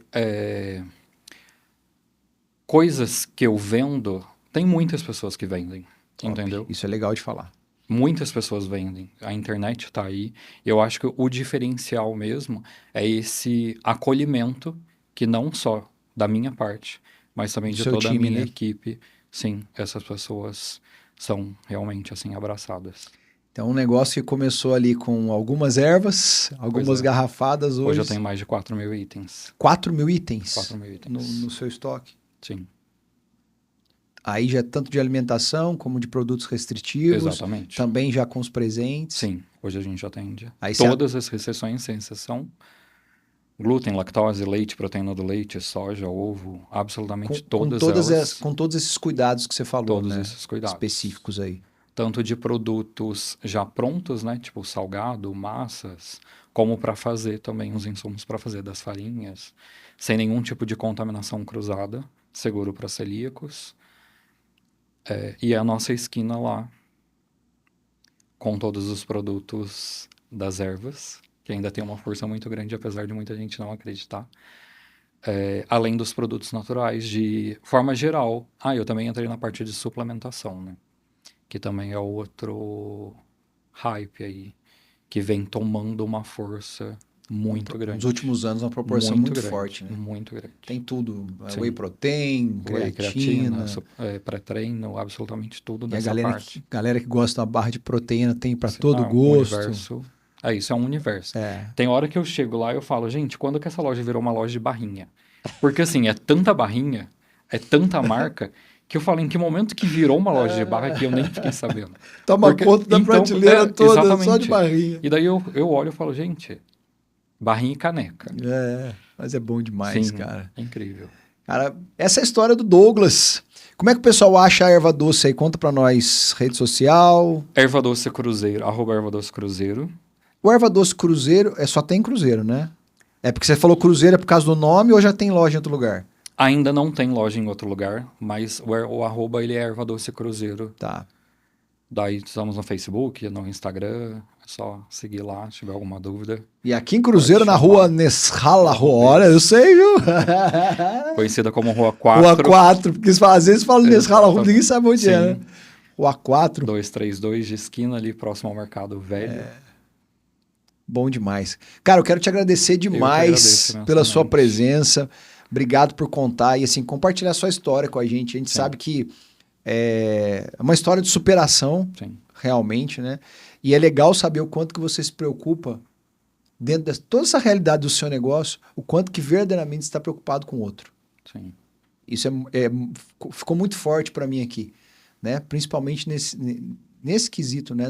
[SPEAKER 2] coisas que eu vendo, tem muitas pessoas que vendem,
[SPEAKER 1] Top.
[SPEAKER 2] entendeu?
[SPEAKER 1] Isso é legal de falar.
[SPEAKER 2] Muitas pessoas vendem. A internet está aí. Eu acho que o diferencial mesmo é esse acolhimento que não só da minha parte, mas também
[SPEAKER 1] Do
[SPEAKER 2] de
[SPEAKER 1] seu
[SPEAKER 2] toda a
[SPEAKER 1] time,
[SPEAKER 2] minha
[SPEAKER 1] né?
[SPEAKER 2] equipe. Sim, essas pessoas são realmente assim abraçadas.
[SPEAKER 1] Então, um negócio que começou ali com algumas ervas, algumas garrafadas,
[SPEAKER 2] Hoje eu tenho mais de 4.000 itens.
[SPEAKER 1] 4.000 itens
[SPEAKER 2] 4.000 itens.
[SPEAKER 1] no seu estoque.
[SPEAKER 2] Sim,
[SPEAKER 1] Aí já é tanto de alimentação como de produtos restritivos.
[SPEAKER 2] exatamente.
[SPEAKER 1] Também já com os presentes.
[SPEAKER 2] Sim, hoje a gente atende
[SPEAKER 1] Aí
[SPEAKER 2] todas as restrições, sem exceção. Glúten, lactose, leite, proteína do leite, soja, ovo, absolutamente todas elas.
[SPEAKER 1] Com todos esses cuidados que você falou,
[SPEAKER 2] Todos
[SPEAKER 1] né?
[SPEAKER 2] esses cuidados.
[SPEAKER 1] Específicos aí.
[SPEAKER 2] Tanto de produtos já prontos, né? Tipo salgado, massas, como para fazer também os insumos para fazer das farinhas, sem nenhum tipo de contaminação cruzada, seguro para celíacos. E a nossa esquina lá, com todos os produtos das ervas, que ainda tem uma força muito grande, apesar de muita gente não acreditar. Além dos produtos naturais, de forma geral. Eu também entrei na parte de suplementação, né? Que também é outro hype aí, que vem tomando uma força muito grande.
[SPEAKER 1] Nos últimos anos, uma proporção muito
[SPEAKER 2] grande,
[SPEAKER 1] forte, né?
[SPEAKER 2] Muito grande.
[SPEAKER 1] Tem tudo.
[SPEAKER 2] Sim.
[SPEAKER 1] Whey protein, creatina.
[SPEAKER 2] Pré-treino, absolutamente tudo
[SPEAKER 1] E
[SPEAKER 2] dessa parte.
[SPEAKER 1] Galera que gosta da barra de proteína tem para todo gosto.
[SPEAKER 2] Universo. Isso é um universo.
[SPEAKER 1] É.
[SPEAKER 2] Tem hora que eu chego lá e eu falo, gente, quando que essa loja virou uma loja de barrinha? Porque assim, é tanta barrinha, é tanta marca, que eu falo, em que momento que virou uma loja de barra que eu nem fiquei sabendo.
[SPEAKER 1] Toma conta da prateleira toda,
[SPEAKER 2] exatamente.
[SPEAKER 1] só de barrinha.
[SPEAKER 2] E daí eu olho e falo, gente, barrinha e caneca.
[SPEAKER 1] Mas é bom demais,
[SPEAKER 2] Sim,
[SPEAKER 1] cara.
[SPEAKER 2] É incrível.
[SPEAKER 1] Cara, essa é a história do Douglas. Como é que o pessoal acha a Erva Doce aí? Conta pra nós, rede social.
[SPEAKER 2] Erva Doce Cruzeiro, @ErvaDoceCruzeiro.
[SPEAKER 1] O Erva Doce Cruzeiro, só tem Cruzeiro, né? É porque você falou Cruzeiro é por causa do nome ou já tem loja em outro lugar?
[SPEAKER 2] Ainda não tem loja em outro lugar, mas o arroba ele é Erva Doce Cruzeiro.
[SPEAKER 1] Tá.
[SPEAKER 2] Daí estamos no Facebook, no Instagram, é só seguir lá, se tiver alguma dúvida.
[SPEAKER 1] E aqui em Cruzeiro, na rua Nesrala, olha, eu sei, viu?
[SPEAKER 2] Conhecida como Rua 4.
[SPEAKER 1] Rua 4, porque às vezes falam Nesrala, ninguém sabe onde é, né? Rua 4.
[SPEAKER 2] 232 de esquina ali, próximo ao Mercado Velho.
[SPEAKER 1] Bom demais. Cara, eu quero te agradecer demais pela sua presença. Obrigado por contar e assim compartilhar sua história com a gente. A gente sabe que é uma história de superação, realmente, né? E é legal saber o quanto que você se preocupa dentro de toda essa realidade do seu negócio, o quanto que verdadeiramente está preocupado com o outro.
[SPEAKER 2] Sim.
[SPEAKER 1] Isso ficou muito forte para mim aqui, né? Principalmente nesse quesito, né?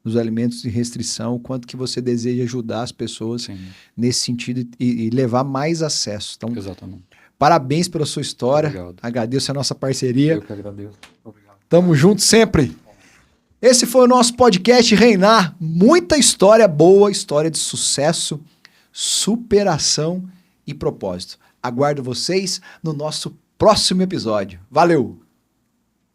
[SPEAKER 1] Dos alimentos de restrição, o quanto que você deseja ajudar as pessoas nesse sentido e levar mais acesso. Então,
[SPEAKER 2] exatamente.
[SPEAKER 1] Parabéns pela sua história.
[SPEAKER 2] Obrigado.
[SPEAKER 1] Agradeço a nossa parceria.
[SPEAKER 2] Eu que agradeço. Obrigado.
[SPEAKER 1] Tamo junto sempre. Esse foi o nosso podcast Reinar. Muita história boa, história de sucesso, superação e propósito. Aguardo vocês no nosso próximo episódio. Valeu!